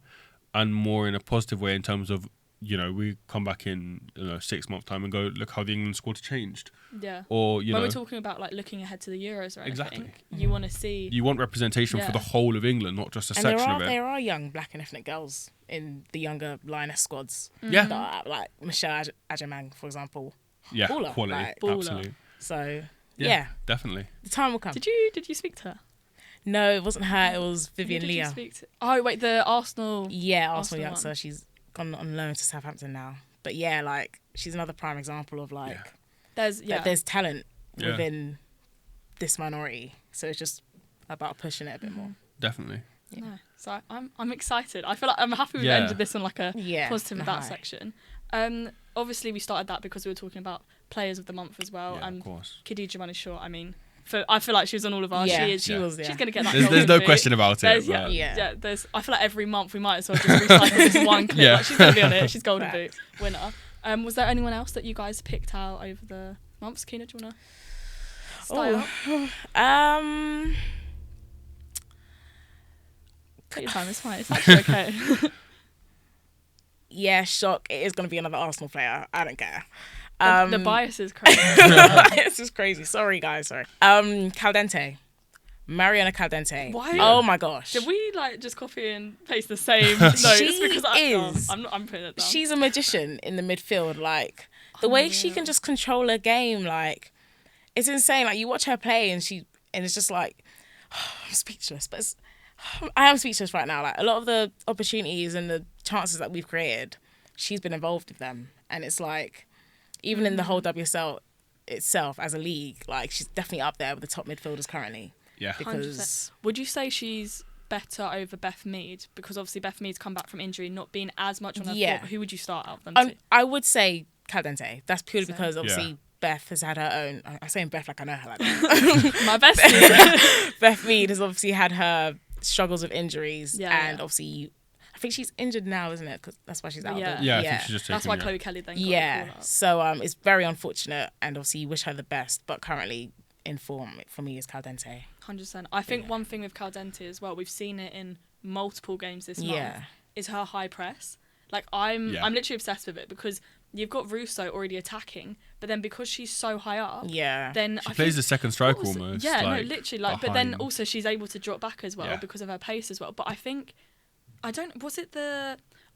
and more in a positive way, in terms of, you know, we come back in 6 months time and go, look how the England squad changed. Yeah. Or, you when know, we're talking about like looking ahead to the Euros or anything, Exactly. you want to see. you want representation for Yeah. the whole of England, not just a And section of it. there are young black and ethnic girls in the younger Lioness squads. Yeah. That are, like Michelle Ajamang, for example. Yeah, Baller, quality, like- Baller. absolutely. So Yeah, yeah, definitely. the time will come. Did you speak to her? No, it wasn't her. It was Who Vivian did you Leah. speak to? Oh wait, the Arsenal. Yeah, Arsenal Arsenal youngster. one. She's gone on loan to Southampton now. But yeah, like she's another prime example of like There's that there's talent Yeah. within this minority. So it's just about pushing it a bit more. Definitely. No, so I'm excited. I feel like I'm happy we've Yeah. ended this on like a Yeah, positive in high. that section. Obviously we started that because we were talking about players of the month as well, Yeah, and of course. Khadija Manishaw. I mean, I feel like she was on all of ours. Yeah, she is. she was, yeah. She's gonna get that. There's golden no boot. question about it. There's, but- Yeah. I feel like every month we might as well just recycle this one clip. Yeah. Like, she's gonna be on it. She's golden boot Facts. winner. Was there anyone else that you guys picked out over the months? Keena, do you wanna start up? Take your time. It's fine. It's actually okay. Yeah, shock. It is going to be another Arsenal player. I don't care. The bias is crazy. This is crazy. Sorry, guys. Sorry. Caldente. Mariana Caldente. Why? Oh my gosh. Did we like just copy and paste the same notes? She Because is. I'm putting it down. She's a magician in the midfield. Like the way she can just control a game, like it's insane. Like you watch her play and it's just like I'm speechless. But I am speechless right now. Like a lot of the opportunities and the chances that we've created, she's been involved with them, and it's like even in the whole WSL itself as a league, like she's definitely up there with the top midfielders currently. Yeah. 100%. Because Would you say she's better over Beth Mead? Because obviously Beth Mead's come back from injury, not being as much on her Yeah. floor. But who would you start out of them two? I would say Caldente. That's purely Same. because obviously Yeah. Beth has had her own. I'm saying Beth like I know her like that. My bestie. Beth Mead has obviously had her struggles with injuries, Yeah, and yeah. obviously I think she's injured now, isn't it? Because that's why she's out. Yeah. There. Yeah, I think she's just That's taken, why yeah. Chloe Kelly then got the Yeah. call up. So it's very unfortunate, and obviously you wish her the best, but currently in form for me is Caldente. 100%. I think Yeah. one thing with Caldente as well, we've seen it in multiple games this Yeah. month, is her high press. Like I'm literally obsessed with it because you've got Russo already attacking, but then because she's so high up, Yeah. then She I plays think the second striker also- almost. Yeah, like, no, literally. Like, but then behind. also she's able to drop back as well Yeah. because of her pace as well. But I think, I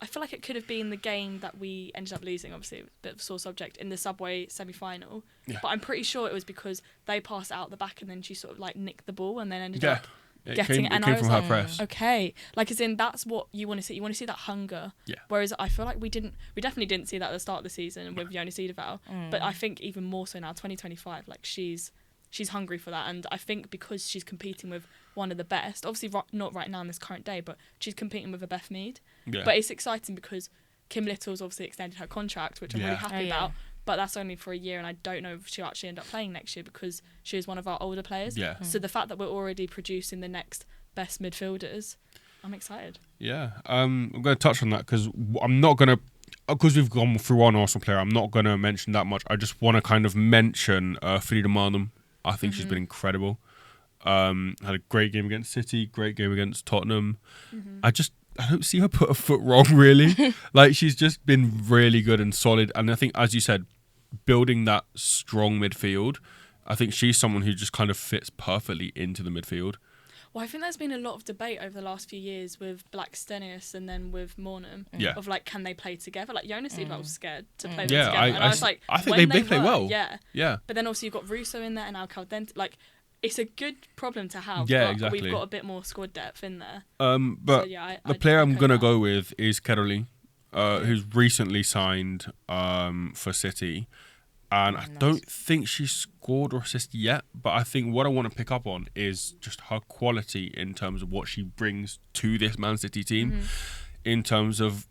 feel like it could have been the game that we ended up losing. Obviously, a bit of a sore subject in the Subway semi-final. Yeah. But I'm pretty sure it was because they passed out the back and then she sort of like nicked the ball and then ended Yeah. up It getting came, it. And it came I was from her like, press. okay, like as in that's what you want to see. You want to see that hunger. Yeah. Whereas I feel like we definitely didn't see that at the start of the season with Yoni Cedarval. But I think even more so now, 2025, like she's hungry for that. And I think because she's competing with one of the best, obviously not right now in this current day, but she's competing with a Beth Mead. Yeah. But it's exciting because Kim Little's obviously extended her contract, which I'm really Yeah. happy Oh, yeah. about. But that's only for a year, and I don't know if she'll actually end up playing next year because she is one of our older players. Yeah. So the fact that we're already producing the next best midfielders, I'm excited. Yeah, I'm going to touch on that because I'm not going to, because we've gone through one Arsenal player, I'm not going to mention that much. I just want to kind of mention Frida Marnham. I think she's been incredible. Had a great game against City, great game against Tottenham. I don't see her put a foot wrong, really. Like, she's just been really good and solid. And I think, as you said, building that strong midfield, I think she's someone who just kind of fits perfectly into the midfield. Well, I think there's been a lot of debate over the last few years with Blackstenius and then with Mornham Yeah. of like, can they play together? Like Jonas Cedarval was scared to play them Yeah, together, and I was like, I think when they play were, well. Yeah, Yeah. but then also you've got Russo in there and now Caldente. Like, it's a good problem to have. Yeah, but exactly. We've got a bit more squad depth in there. But So, yeah, the I player I'm echo going to that. go with is Keroli, who's recently signed for City. And I don't think she's scored or assisted yet, but I think what I want to pick up on is just her quality in terms of what she brings to this Man City team. In terms of,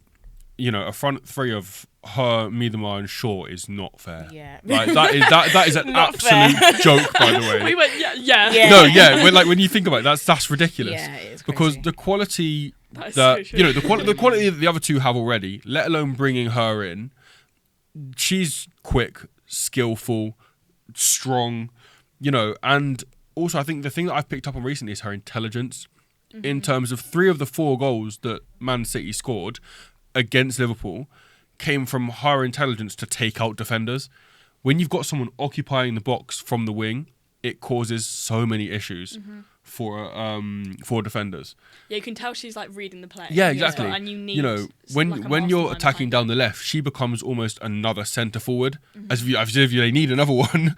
you know, a front three of her, Miedema and Shaw is not fair. Yeah. Like, that is an Not absolute joke, by the way. We went, yeah. Yeah. No, yeah, when you think about it, that's ridiculous. Yeah, it is because crazy. the quality That is that so true. you know, the quality that the other two have already, let alone bringing her in. She's quick, skillful, strong, you know, and also I think the thing that I've picked up on recently is her intelligence. In terms of 3 of the 4 goals that Man City scored against Liverpool came from her intelligence to take out defenders. When you've got someone occupying the box from the wing, it causes so many issues for defenders. Yeah, you can tell she's like reading the play. Yeah, exactly. And you need, you know, when you're attacking down the left, she becomes almost another centre forward, as if they need another one.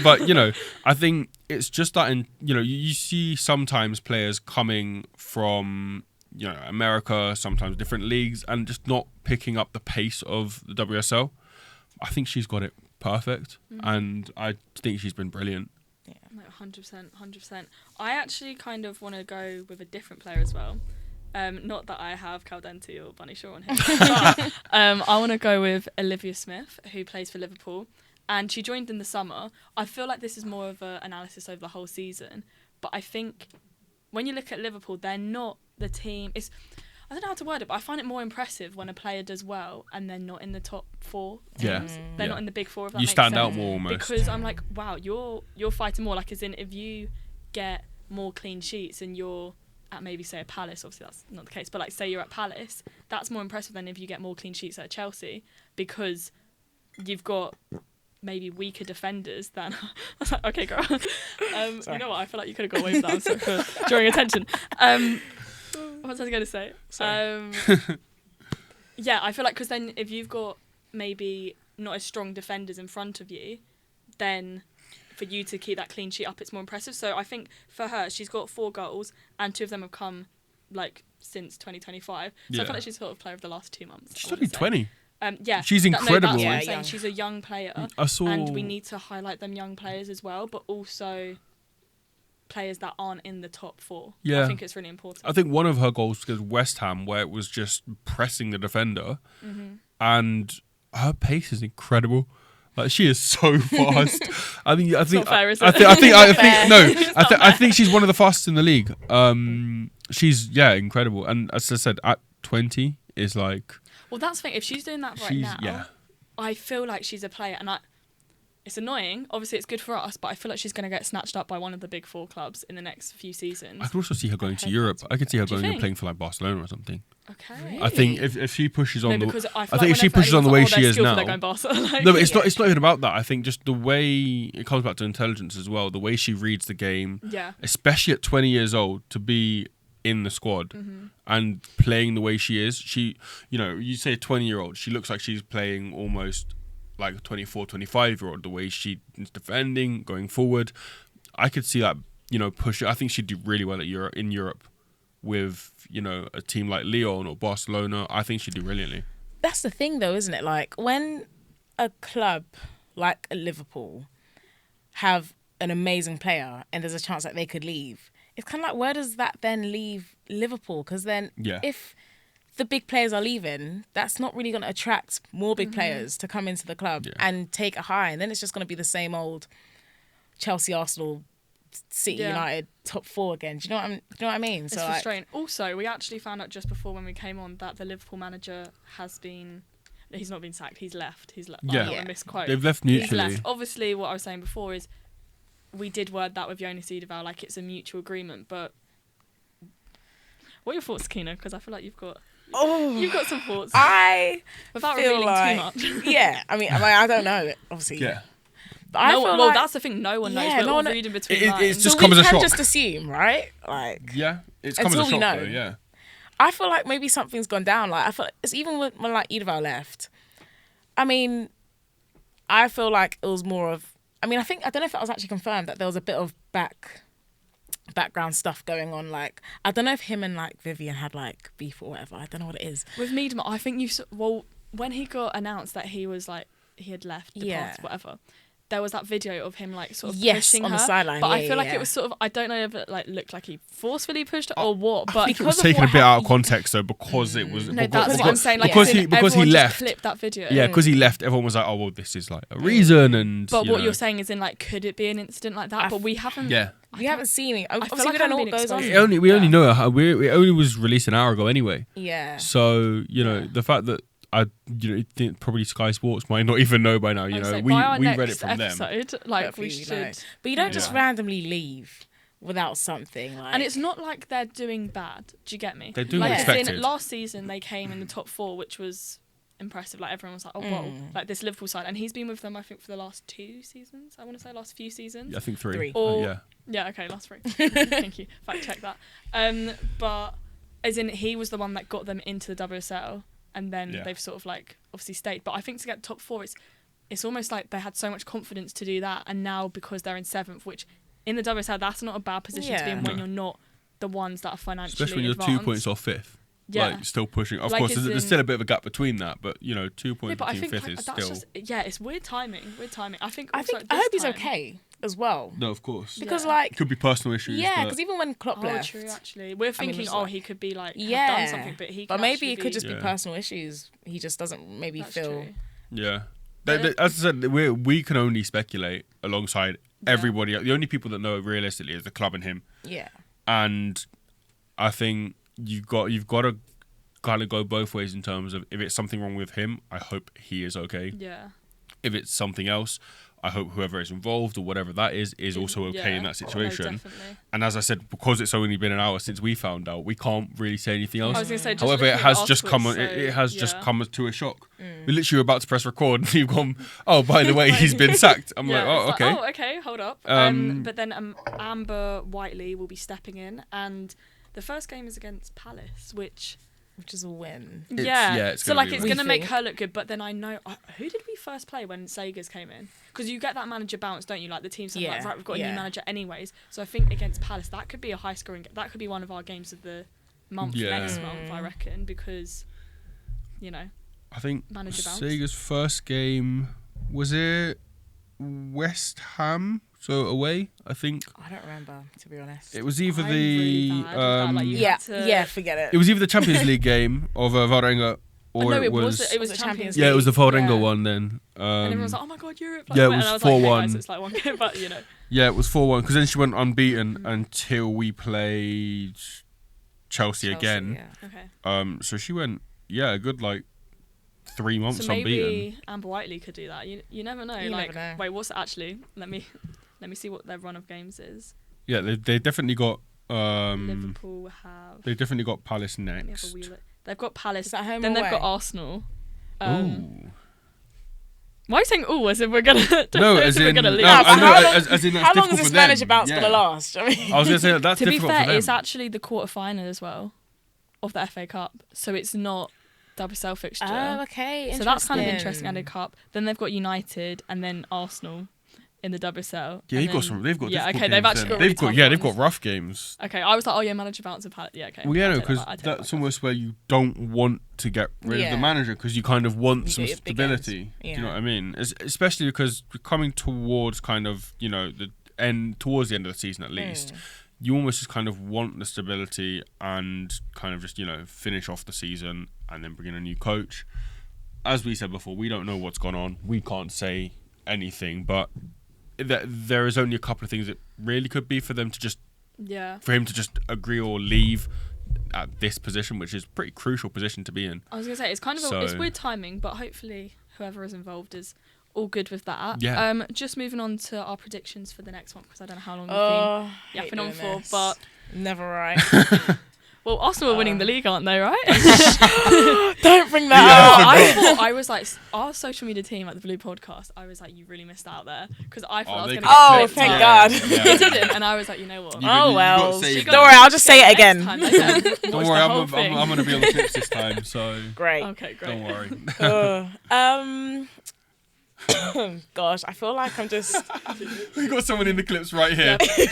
But you know, I think it's just that, you see sometimes players coming from, you know, America, sometimes different leagues, and just not picking up the pace of the WSL. I think she's got it perfect, and I think she's been brilliant. No, 100%. I actually kind of want to go with a different player as well. Not that I have Caldente or Bunny Shaw on here, but I want to go with Olivia Smith, who plays for Liverpool, and she joined in the summer. I feel like this is more of an analysis over the whole season, but I think when you look at Liverpool, they're not the team. I don't know how to word it, but I find it more impressive when a player does well and they're not in the top 4 teams. Yeah. They're Yeah. not in the big 4. If that You makes stand sense. out more almost. Because I'm like, wow, you're fighting more. Like, as in, if you get more clean sheets and you're at maybe, say, a Palace, obviously that's not the case, but like, say you're at Palace, that's more impressive than if you get more clean sheets at Chelsea, because you've got maybe weaker defenders than... I was like, okay, girl. You know what? I feel like you could have got away with that. I'm sorry for drawing attention. What was I going to say? Yeah, I feel like, because then if you've got maybe not as strong defenders in front of you, then for you to keep that clean sheet up, it's more impressive. So I think for her, she's got 4 goals, and 2 of them have come like since 2025. So I Yeah. feel like she's sort of player of the last 2 months. She's I only would say. 20. Yeah, She's No, incredible. that's what Yeah, I'm saying. young. She's a young player, I saw... and we need to highlight them young players as well. But also, players that aren't in the top 4. Yeah. I think it's really important. I think one of her goals was West Ham, where it was just pressing the defender, and her pace is incredible. Like, she is so fast. I think not fair, is it? I think she's one of the fastest in the league. She's incredible, and as I said, at 20 is like. Well, that's the thing. If she's doing that right now, I feel like she's a player, and it's annoying. Obviously, it's good for us, but I feel like she's going to get snatched up by one of the big 4 clubs in the next few seasons. I could also see her going to Europe. I could see her going and playing for like Barcelona or something. Okay. Really? I think if she pushes on I think if she pushes on the way she is now. They're going Barca. Like, no, but it's not even about that. I think just the way it comes back to intelligence as well. The way she reads the game, especially at 20 years old, to be in the squad and playing the way she is. She, you say a 20-year-old, she looks like she's playing almost like a 24, 25-year-old. The way she's defending, going forward, I could see that. Push. I think she'd do really well in Europe. With a team like Lyon or Barcelona, I think she'd do brilliantly. That's the thing, though, isn't it? Like, when a club like Liverpool have an amazing player and there's a chance that they could leave, it's kind of like, where does that then leave Liverpool? Because then if the big players are leaving, that's not really going to attract more big players to come into the club and take a high, and then it's just going to be the same old Chelsea, Arsenal, City, United top 4 again. Do you know what I mean? It's frustrating. Also, we actually found out just before when we came on that the Liverpool manager has been. He's not been sacked. He's left. He's left. Yeah, not a misquote. They've left mutually. He's left. Obviously, what I was saying before is we did word that with Jonas Cedarval, like it's a mutual agreement. But what are your thoughts, Kina? Because I feel like you've got some thoughts. Without feel revealing like, too much. Yeah, I don't know. Obviously, Well, that's the thing. No one knows. We're all reading between lines. It's just come as a shock. We can just assume, right? Like, it's come as a shock, though. Yeah. I feel like maybe something's gone down. Like, I feel like it's even when like Cedarval left. I mean, I feel like it was more of. I don't know if that was actually confirmed that there was a bit of background stuff going on. Like, I don't know if him and like Vivian had like beef or whatever. I don't know what it is. With Miedema, I think when he got announced that he was like he had left the path, whatever. There was that video of him like sort of pushing on her, the sideline. But I feel like it was sort of, I don't know if it like looked like he forcefully pushed her or what. But I think it was taken a bit out of context though, because it was. No, that's what I'm saying. Like, because he left. Clipped that video. Yeah, because he left. Everyone was like, "Oh well, this is like a reason." And but what you're saying is in like, could it be an incident like that? But we haven't. Yeah. We haven't seen it. Obviously, we don't know what goes on. We only know it only was released an hour ago anyway. Yeah. So the fact that. Think probably Sky Sports might not even know by now. We read it from them. Like we should, but you don't just randomly leave without something. Like, and it's not like they're doing bad. Do you get me? They're doing expected. Last season they came in the top 4, which was impressive. Like everyone was like, "Oh whoa!" Like this Liverpool side, and he's been with them I think for the last 2 seasons. I want to say last few seasons. Yeah, I think 3. Yeah, okay, last 3. Thank you. Fact check that. But as in, he was the one that got them into the WSL. And then they've sort of like obviously stayed. But I think to get top 4, it's almost like they had so much confidence to do that. And now because they're in 7th, which in the WSL, that's not a bad position to be in when you're not the ones that are financially especially when you're advanced. 2 points off 5th. Yeah. Like, still pushing. Of like course, there's still a bit of a gap between that. But, 2 points between 5th is still... Just, it's weird timing. I hope he's okay as well. No, of course. Because, like... It could be personal issues. Yeah, because even when Klopp left... true, actually. We're thinking, he could be, like, have done something, but he could But maybe it could be... just be personal issues. He just doesn't maybe feel... True. Yeah. As I said, we can only speculate alongside everybody. The only people that know realistically is the club and him. Yeah. And I think you've got to kind of go both ways in terms of if it's something wrong with him, I hope he is okay. Yeah. If it's something else, I hope whoever is involved or whatever that is also okay in that situation. No, and as I said, because it's only been an hour since we found out, we can't really say anything else. I was gonna say, however, it has just come. It has just come to a shock. We literally were about to press record, and you've gone. Oh, by the way, he's been sacked. I'm like, oh, okay. Okay, hold up. But then Amber Whiteley will be stepping in, and the first game is against Palace, which is a win. It's so like it's going to make her look good. But then I know who did we first play when Sagers came in? Because you get that manager bounce, don't you? Like the team's like, right, we've got a new manager anyways. So I think against Palace that could be a high scoring. That could be one of our games of the month next month. I reckon because I think manager bounce. Sagers' first game was it West Ham. so away, I think. I don't remember, to be honest. It was either I'm really bad with that, like, you yeah, had to- yeah, forget it. it was either the Champions League game of Vålerenga, or no, it was it was Was it Champions Champions League. yeah, it was the Vålerenga Yeah. one then. And everyone was like, "Oh my god, Europe!" Like, yeah, it and was I was like, "Hey 4-1. guys, it's like one game," but you know. Yeah, it was 4-1 because then she went unbeaten until we played Chelsea again. Yeah. Okay. So she went a good like 3 months So maybe unbeaten. Amber Whiteley could do that. You never know. You like, never know. wait, what's it actually? Let me see what their run of games is. Yeah, they definitely got Liverpool have. they definitely got Palace Let me have a next. wee look. They've got Palace. Is that home Then or they've away? got Arsenal. Ooh. Why are you saying "ooh" as if we're gonna? No, as we're in gonna leave? no, I but know, how long- as in that's How long difficult is this for them. manager bounce Yeah. gonna last? I mean, I was gonna say that's To be difficult fair, for them. it's actually the quarter-final as well of the FA Cup, so it's not WSL fixture. oh, okay. So that's kind of interesting. Added cup. Then they've got United and then Arsenal in the WSL. Yeah, and they've got then- some. They've got yeah. difficult Okay, they've games actually then. got really they've got tough they've got ones. rough games. Okay, I was like, oh yeah, manager bounce of Palace. Yeah, okay. Well, yeah, I'll no, take because that back, I take that's that back. almost where you don't want to get rid of Yeah. the manager because you kind of want You some get your big stability. ends. Do you Yeah. know what I mean? Especially because we're coming towards kind of towards the end of the season at least. You almost just kind of want the stability and kind of just finish off the season and then bring in a new coach. As we said before, we don't know what's gone on. We can't say anything, but there is only a couple of things that really could be for him to just agree or leave at this position, which is a pretty crucial position to be in. I was gonna say it's kind of it's weird timing, but hopefully whoever is involved is all good with that. Yeah. Just moving on to our predictions for the next one because I don't know how long Oh, we've been yapping on for, this. but Never right. well, Arsenal are winning the league, aren't they? Right? Don't bring Yeah, that up. I was like, our social media team at the Blue Podcast, I was like, you really missed out there because I thought I was they going to got Oh, clipped. thank Yeah, God. yeah. They didn't, and I was like, you know what? You- Oh you well. gotta save Don't it. worry, I'll just say it again. Next time, okay. Watch Don't the worry, whole thing. I'm going to be on the clips this time, so Great. Okay, great. don't worry. Gosh, I feel like I'm just. We got someone in the clips right here. I did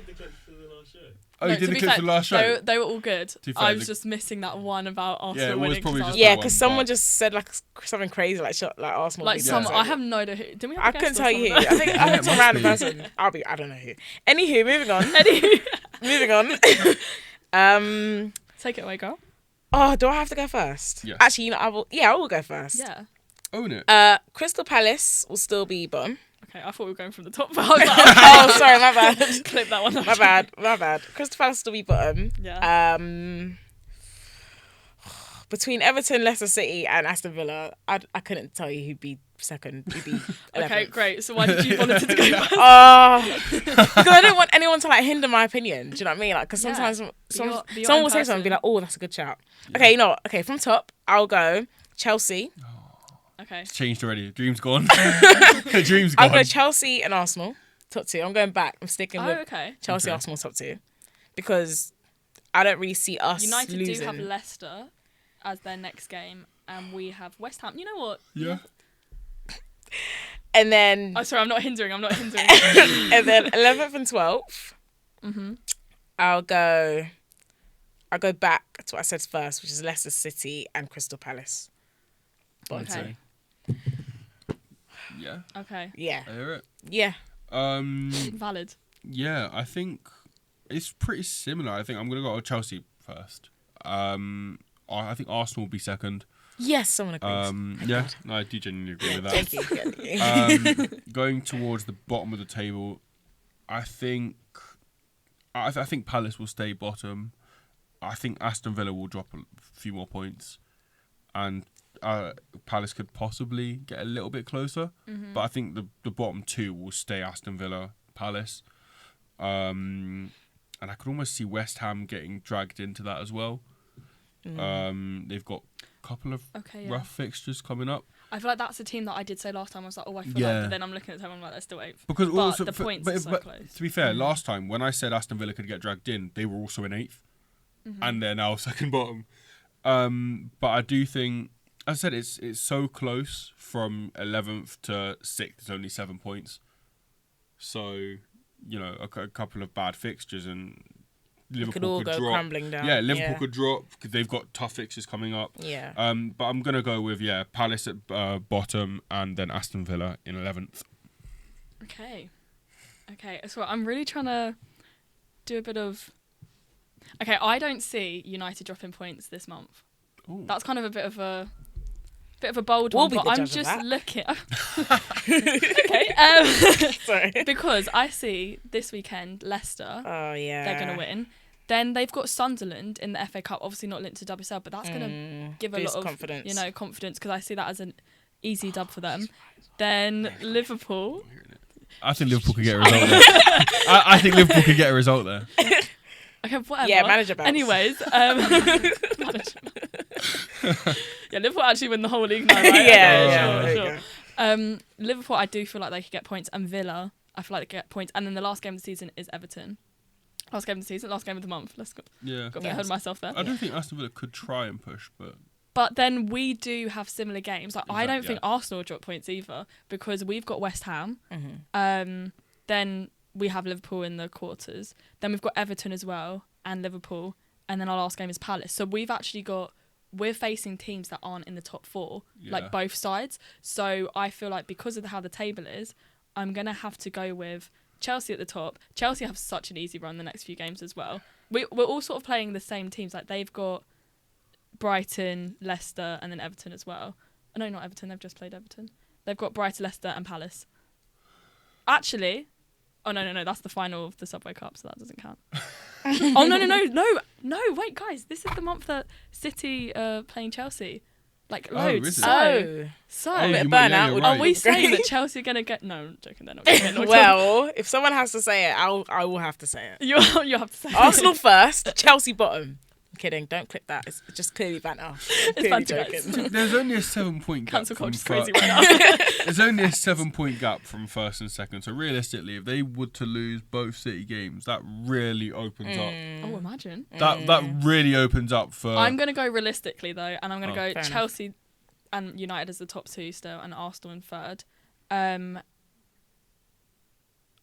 the clips for the last show. Oh, you No, did to the be clips fair, for the last show? They were all good. be fair, I was the- just missing that one about Arsenal Yeah, it was winning. 'cause probably I just was Yeah, one, because someone but- just said like something crazy, like Arsenal. like beat some. us. I have no idea who. Didn't we have a I guest couldn't or tell you who. something? I think Yeah, some it random must person. I don't know who. Anywho, moving on. Eddie. moving on. Take it away, girl. Oh, do I have to go first? Yes. Actually, I will. Yeah, I will go first. Yeah. Own it. Crystal Palace will still be bottom. Okay, I thought we were going from the top. But I was like, Oh, sorry, my bad. clip that one. My bad. Crystal Palace will still be bottom. Yeah. Between Everton, Leicester City, and Aston Villa, I couldn't tell you who'd be second. Who'd be 11th. Okay, great. So why did you want it to go first? Because I don't want anyone to like hinder my opinion. Do you know what I mean? Like, because Yeah. sometimes Be your someone own will say something and be person. like, "Oh, that's a good shout." Okay, you know what? Okay, from top, I'll go Chelsea. Okay. It's changed already. Dream's gone. Dream's I'll gone. go Chelsea and Arsenal top two. I'm going back. I'm sticking Oh, with okay. Chelsea, Okay. Arsenal top two because I don't really see us United losing. do have Leicester as their next game, and we have West Ham. You know what? Yeah. And then Oh, sorry, I'm not hindering. and then 11th and 12th. Mhm. I'll go back to what I said first, which is Leicester City and Crystal Palace. Okay. Yeah. Okay. Yeah, I hear it. yeah. Valid. Yeah, I think it's pretty similar. I think I'm gonna go with Chelsea first. I think Arsenal will be second. Yes, someone agrees. Yeah, no, I do genuinely agree with that. Thank you. Thank you. Going towards the bottom of the table, I think Palace will stay bottom. I think Aston Villa will drop a few more points, and Palace could possibly get a little bit closer. But I think the bottom two will stay Aston Villa, Palace, and I could almost see West Ham getting dragged into that as well. They've got a couple of rough fixtures coming up. I feel like that's a team that I did say last time. I was like, oh, I feel Yeah. like, but then I'm looking at them, I'm like, they're still eighth. Because But also the points are so close. to be fair, last time when I said Aston Villa could get dragged in, they were also in eighth, and they're now second bottom. But I do think, as I said, it's so close from 11th to 6th. It's only 7 points, so a couple of bad fixtures and Liverpool could all could go drop. crumbling down. Yeah, Liverpool could drop because they've got tough fixtures coming up. Yeah. But I'm gonna go with Palace at bottom and then Aston Villa in 11th. Okay. Okay, so I'm really trying to do a bit of... Okay, I don't see United dropping points this month. Ooh. That's kind of a bit of a bold We'll one, be but the I'm judge of just that. looking... Okay, Sorry. because I see this weekend Leicester, Oh yeah. they're going to win. Then they've got Sunderland in the FA Cup, obviously not linked to WSL, but that's going to give a Boost lot of confidence. confidence because I see that as an easy dub for them. Then Liverpool. I think Liverpool could get a result there. I think Liverpool could get a result there. Okay, whatever. Yeah, manager bounce. Anyways, manager. Yeah, Liverpool actually win the whole league now, right? Yeah, Okay, there you go. Liverpool, I do feel like they could get points, and Villa, I feel like they could get points. And then the last game of the season is Everton. Last game of the season, last game of the month. Let's go. Yeah. Got a bit ahead of myself there. I don't think Aston Villa could try and push, but But then we do have similar games. Like I don't Exactly, think yeah. Arsenal will drop points either because we've got West Ham. Mm-hmm. Then we have Liverpool in the quarters. Then we've got Everton as well and Liverpool. And then our last game is Palace. So we're facing teams that aren't in the top four, Yeah. like both sides. So I feel like because of how the table is, I'm going to have to go with Chelsea at the top. Chelsea have such an easy run the next few games as well. We're all sort of playing the same teams. Like they've got Brighton, Leicester, and then Everton as well. Oh, no, not Everton. They've just played Everton. They've got Brighton, Leicester, and Palace. Actually, no. That's the final of the Subway Cup, so that doesn't count. No. Wait, guys, this is the month that City are playing Chelsea. Like loads. is it? So Oh, a bit you of might- burnout you're would right. are we be saying great. that Chelsea are gonna get? No, I'm joking. They're not gonna get. Well, if someone has to say it, I will have to say it. you have to say Arsenal first, Chelsea bottom. I'm kidding. Don't clip that. It's just clearly banter. Clearly banter, guys. joking. there's only a 7-point gap. Cancel from culture's fir- crazy right now. There's only a 7-point gap from first and second. So realistically, if they were to lose both City games, that really opens up. Oh, imagine. That really opens up for. I'm gonna go realistically though, and I'm gonna go fair enough. Chelsea and United as the top two still, and Arsenal in third. Am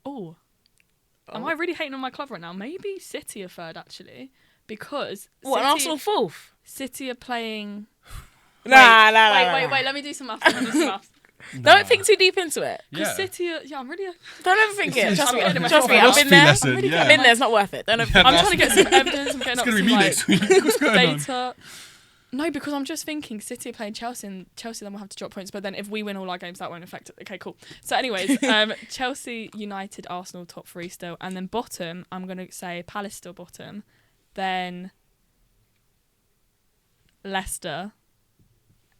I really hating on my club right now? Maybe City are third actually, because What, and Arsenal fourth? City are playing. Nah. Wait. Let me do some maths. Don't think too deep into it. Yeah. City are, I'm really. Don't overthink it. It's Trust me. I'm getting my Trust me. I've philosophy been there. lesson, really yeah. I've been there. It's not worth it. Don't overthink I'm it. trying to get some evidence. I'm getting It's up gonna some be me like, next week. What's going on? data. No, because I'm just thinking City are playing Chelsea, and Chelsea then will have to drop points. But then if we win all our games, that won't affect it. Okay, cool. So, anyways, Chelsea, United, Arsenal, top three still, and then bottom. I'm gonna say Palace still bottom, then Leicester,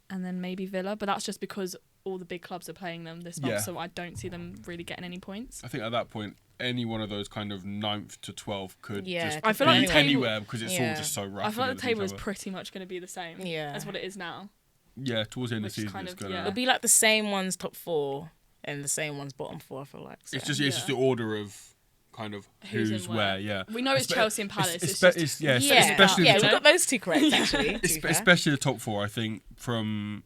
and then maybe Villa. But that's just because all the big clubs are playing them this month, Yeah. so I don't see them really getting any points. I think at that point, any one of those kind of 9th to 12th could Yeah, just I feel be like the table- anywhere because it's Yeah. all just so rough. I feel like against the table each is other. pretty much going to be the same Yeah. as what it is now. Yeah, towards the end of Which the is season, kind it's of- gonna. yeah. It'll be like the same ones top four and the same ones bottom four. I feel like. So. It's just the order of kind of Who's who's in where. where. Yeah, We know it's Espe- Chelsea and Palace. It's espe- just- yeah, Yeah, especially yeah, the we've top, got those two correct actually. to be fair. especially the top four. I think from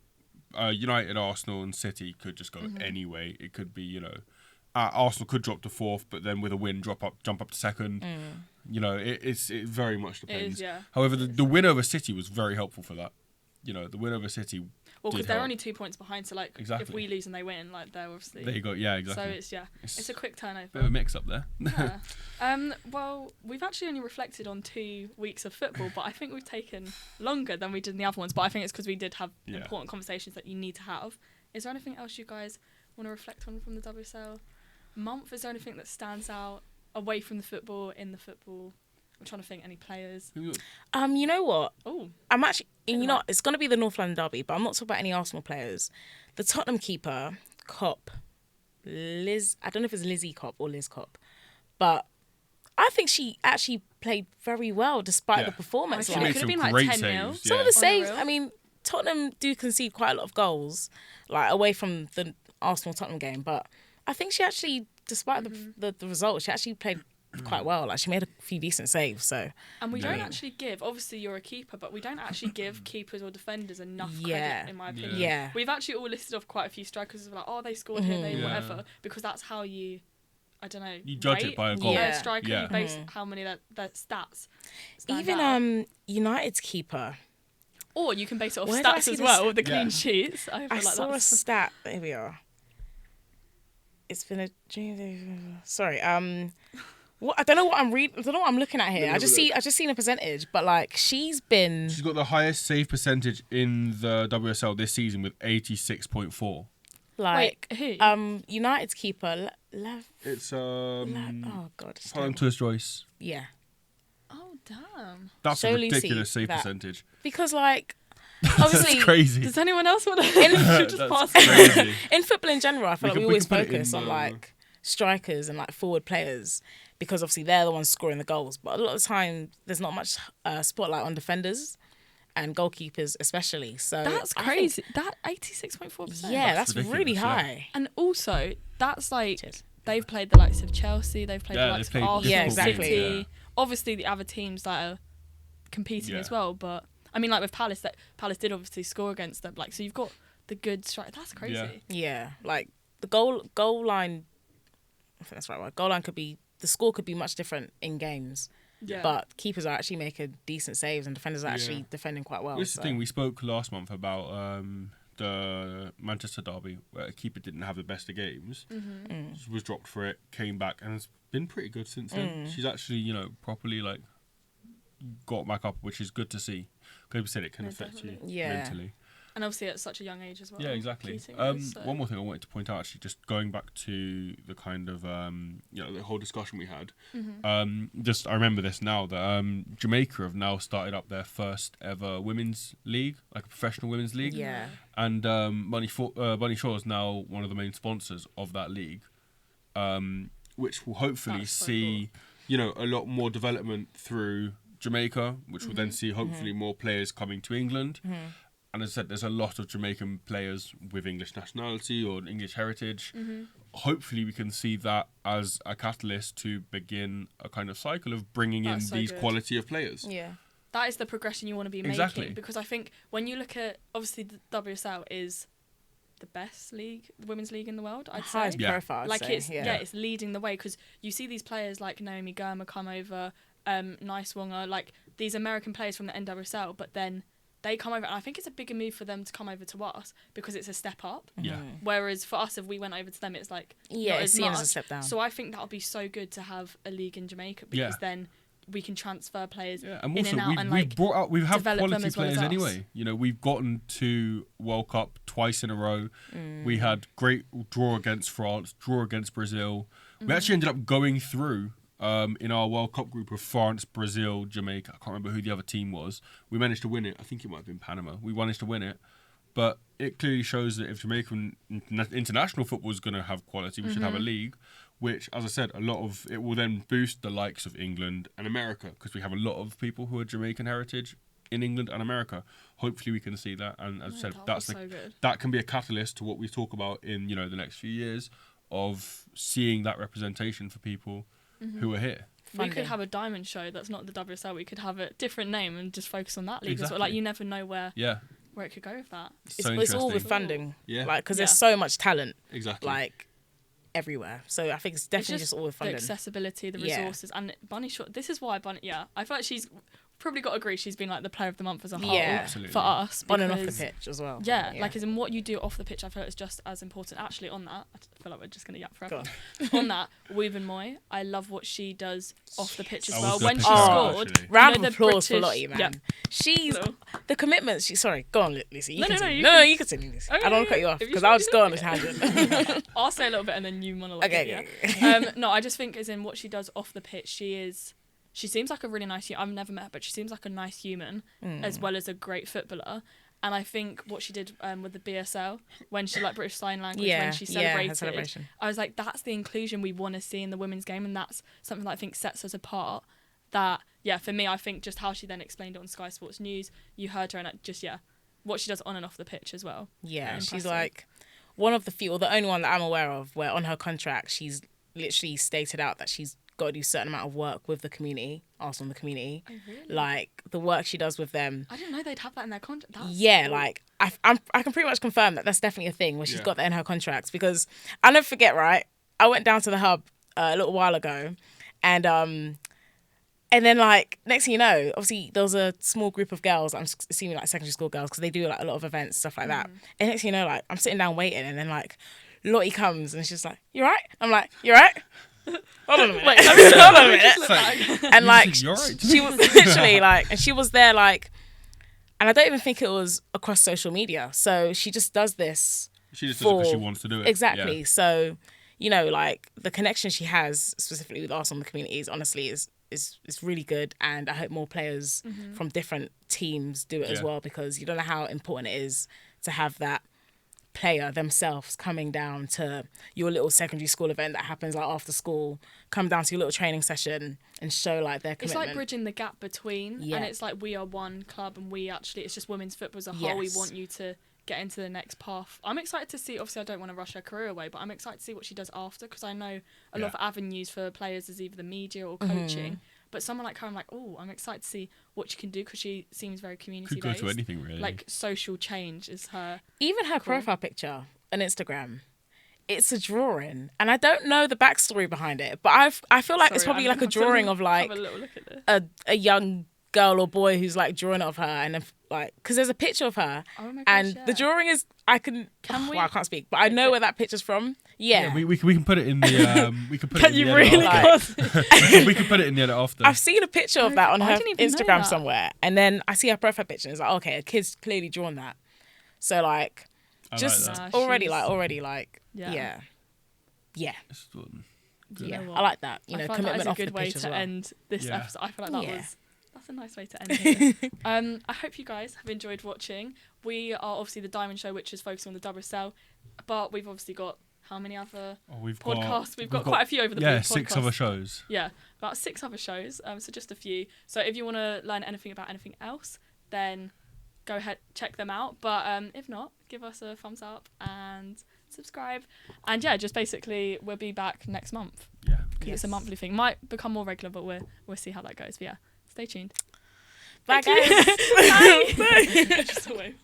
United, Arsenal, and City could just go Mm-hmm. anyway. It could be Arsenal could drop to fourth, but then with a win, jump up to second. It very much depends. yeah. However, the win over City was very helpful for that. The win over City. Well, because did they're help. only 2 points behind, so like if Exactly. we lose and they win, like they're obviously. There you go. Yeah, exactly. So it's a quick turnover. Bit of a mix up there. Yeah. Well, we've actually only reflected on 2 weeks of football, but I think we've taken longer than we did in the other ones. But I think it's because we did have important conversations that you need to have. Is there anything else you guys want to reflect on from the WSL month? Is there anything that stands out away from the football, in the football? I'm trying to think any players. You know what? Oh, I'm actually, and you know, it's going to be the North London derby, but I'm not talking about any Arsenal players. The Tottenham keeper, Liz, I don't know if it's Lizzie Kopp or Liz Kopp, but I think she actually played very well despite the performance. She She made made could have some been like great 10 nil. saves. Some Yeah. of the saves, Unreal. I mean, Tottenham do concede quite a lot of goals, like away from the Arsenal-Tottenham game, but I think she actually, despite the result, she actually played quite well. Like, she made a few decent saves, so... And we Yeah. don't actually give, obviously you're a keeper, but we don't actually give keepers or defenders enough Yeah. credit, in my opinion. Yeah. We've actually all listed off quite a few strikers as like, oh, they scored here, they Yeah. whatever, because that's how you, I don't know, You judge it rate by a goal. a Yeah. striker, Yeah. you base how many that stats stand Even out. United's keeper, Or you can base it off Where did I stats see as this? well, with the Yeah. clean sheets. I feel I like saw a that's... stat. There we are. It's been a dream. Sorry. What I don't know what I'm reading. I don't know what I'm looking at here. I just seen a percentage, but like she's got the highest save percentage in the WSL this season with 86.4. like Wait, who? United's keeper. It's oh God. it's Colin terrible. Twist-Joyce. Yeah, Oh damn. That's a Show Lucy ridiculous save that. percentage. because like obviously That's crazy. Does anyone else want to just That's pass crazy. in football in general, I feel like we we always can put it focus in, on like strikers and like forward players because obviously they're the ones scoring the goals. But a lot of the time, there's not much spotlight on defenders and goalkeepers, especially. So That's I think- crazy. That 86.4%. yeah, That's that's really ridiculous, yeah. high. And also, that's like Cheers. they've played the likes of Chelsea, they've played Yeah, the they've likes of played Arsenal, Yeah, exactly. City. Yeah. Obviously, the other teams that are competing Yeah. as well. But I mean, like with Palace, that Palace did obviously score against them. Like, so you've got the good strike. That's crazy. Yeah. Yeah, like the goal line. I think that's the right word. Goal line the score could be much different in games, Yeah. but keepers are actually making decent saves and defenders are actually Yeah. defending quite well. This is so. the thing. We spoke last month about the Manchester derby where a keeper didn't have the best of games. Was dropped for it, came back, and has been pretty good since then. She's actually, properly like got back up, which is good to see. Because we said it can Yeah, affect you definitely. Yeah. mentally. And obviously at such a young age as well. Yeah, exactly. Keating is, so- One more thing I wanted to point out, actually, just going back to the kind of the whole discussion we had. Just I remember this now that Jamaica have now started up their first ever women's league, like a professional women's league. Yeah. And Bunny Shaw is now one of the main sponsors of that league, which will hopefully That's so see a lot more development through Jamaica, which will then see hopefully more players coming to England. And as I said, there's a lot of Jamaican players with English nationality or English heritage. Hopefully we can see that as a catalyst to begin a kind of cycle of bringing That's in so these good. quality of players. Yeah. That is the progression you want to be Exactly. making, because I think when you look at, obviously the WSL is the best league, women's league in the world, I'd say. Highest Yeah. profile. I'd Like say. it's it's leading the way, because you see these players like Naomi Gurma come over, Nice Wonger, like these American players from the NWSL, but then they come over, and I think it's a bigger move for them to come over to us because it's a step up. Yeah. Whereas for us, if we went over to them, it's like Yeah, not it's as seen much. as a step down. So I think that'll be so good to have a league in Jamaica, because then we can transfer players Yeah, and in also and out we've, and we've like brought out, we've had develop them quality as well as players us. anyway. We've gotten to World Cup twice in a row. We had great draw against France, draw against Brazil. We actually ended up going through in our World Cup group of France, Brazil, Jamaica. I can't remember who the other team was. We managed to win it. I think it might have been Panama. We managed to win it. But it clearly shows that if Jamaican international football is going to have quality, we should have a league, which, as I said, a lot of it will then boost the likes of England and America, because we have a lot of people who are Jamaican heritage in England and America. Hopefully we can see that. And as I said, that'll be so good. that can be a catalyst to what we talk about in, the next few years of seeing that representation for people who are here. We Funding. could have a diamond show that's not the WSL. We could have a different name and just focus on that league as well. Exactly. Like, you never know where Yeah. it could go with that. It's, So it's all with interesting. funding. Yeah. Like, because Yeah. there's so much talent, Exactly. like, everywhere. So I think it's definitely It's just all with the funding. accessibility, the Yeah. resources, and Bunny Shaw. This is why Bunny. Yeah, I feel like she's probably got to agree. She's been like the player of the month as a whole Yeah. Absolutely. for us. On and off the because- pitch as well. Yeah, like as in what you do off the pitch, I feel like it's just as important. Actually, on that, I feel like we're just gonna yap forever. Go On that, Woven Moy, I love what she does off the pitch as I was well. gonna When pick she that up, scored, actually. Round you know, of the applause for British- Lottie, man. Yeah. She's No. the commitment. Sorry, go on, Lucy. You No, no, continue. no, No, you you continue, Lucy. Okay, I don't want to cut you yeah. off If you because should- I'll just go on a okay. tangent. I'll say a little bit and then you monologue. Okay, Yeah. No, I just think as in what she does off the pitch, she seems like a really nice. I've never met her, but she seems like a nice human as well as a great footballer. And I think what she did with the BSL when she like British Sign Language when she her celebrated, celebration. I was like, that's the inclusion we want to see in the women's game, and that's something that I think sets us apart. That for me, I think just how she then explained it on Sky Sports News, you heard her, and what she does on and off the pitch as well. Yeah, she's Impressive. like one of the few, or the only one that I'm aware of, where on her contract she's literally stated out that she's got to do a certain amount of work with the community, Arsenal, the community. Oh, really? Like the work she does with them. I didn't know they'd have that in their contract. Yeah, like I can pretty much confirm that that's definitely a thing where she's Yeah. got that in her contracts, because I'll never forget, right? I went down to the hub a little while ago, and then like next thing you know, obviously there was a small group of girls. I'm assuming like secondary school girls, because they do like a lot of events, stuff like that. And next thing you know, like I'm sitting down waiting, and then like Lottie comes and she's like, "You right?" I'm like, "You right?" Hold on a minute. Wait, Hold on a minute. look back. And like You're right. she was literally like, and she was there like, and I don't even think it was across social media. So she just does this. She just does it because she for- wants to do it. Exactly. Yeah. So, you know, like the connection she has specifically with us on the communities, honestly, is really good. And I hope more players from different teams do it as Yeah. well, because you don't know how important it is to have that player themselves coming down to your little secondary school event that happens like after school, come down to your little training session and show like their It's commitment. like bridging the gap between, Yeah. and it's like we are one club, and it's just women's football as a whole. We Yes. want you to get into the next path. I'm excited to see. Obviously, I don't want to rush her career away, but I'm excited to see what she does after, because I know a lot of avenues for players is either the media or coaching. But someone like her, I'm like, oh, I'm excited to see what she can do, because she seems very community Could go based. to anything really. Like social change is her. Even her profile picture on Instagram, it's a drawing, and I don't know the backstory behind it, but I feel like it's Sorry, probably I'm like a gonna drawing of like have a little look at this. a young girl or boy who's like drawing it of her, and then like because there's a picture of her, Oh my gosh, and yeah. the drawing is Can we- well, I can't speak, but I know where that picture's from. Yeah, we can put it in the we can put Can it in you the really? edit Like- after. We can put it in the edit after. I've seen a picture of that on I her didn't even know Instagram that. somewhere, and then I see her profile picture, and it's like, okay, a kid's clearly drawn that. So like, I like just that. Nah, already she's- like, Yeah. yeah. It's fun. You know Yeah, what? I like that. You I know, feel like commitment that is a off the good way pitch as to well. end this Yeah. episode. I feel like Yeah. that's a nice way to end it. I hope you guys have enjoyed watching. We are obviously the Diamond Show, which is focusing on the WSL, but we've obviously got how many other We've podcasts? We've got quite a few over the week. 6 podcasts. other shows. Yeah, about 6 other shows. So just a few. So if you want to learn anything about anything else, then go ahead, check them out. But if not, give us a thumbs up and subscribe. And yeah, just basically we'll be back next month. Yeah. 'Cause it's a monthly thing. Might become more regular, but we'll see how that goes. But yeah, stay tuned. Bye, Thank you. guys. Bye. Just a wave.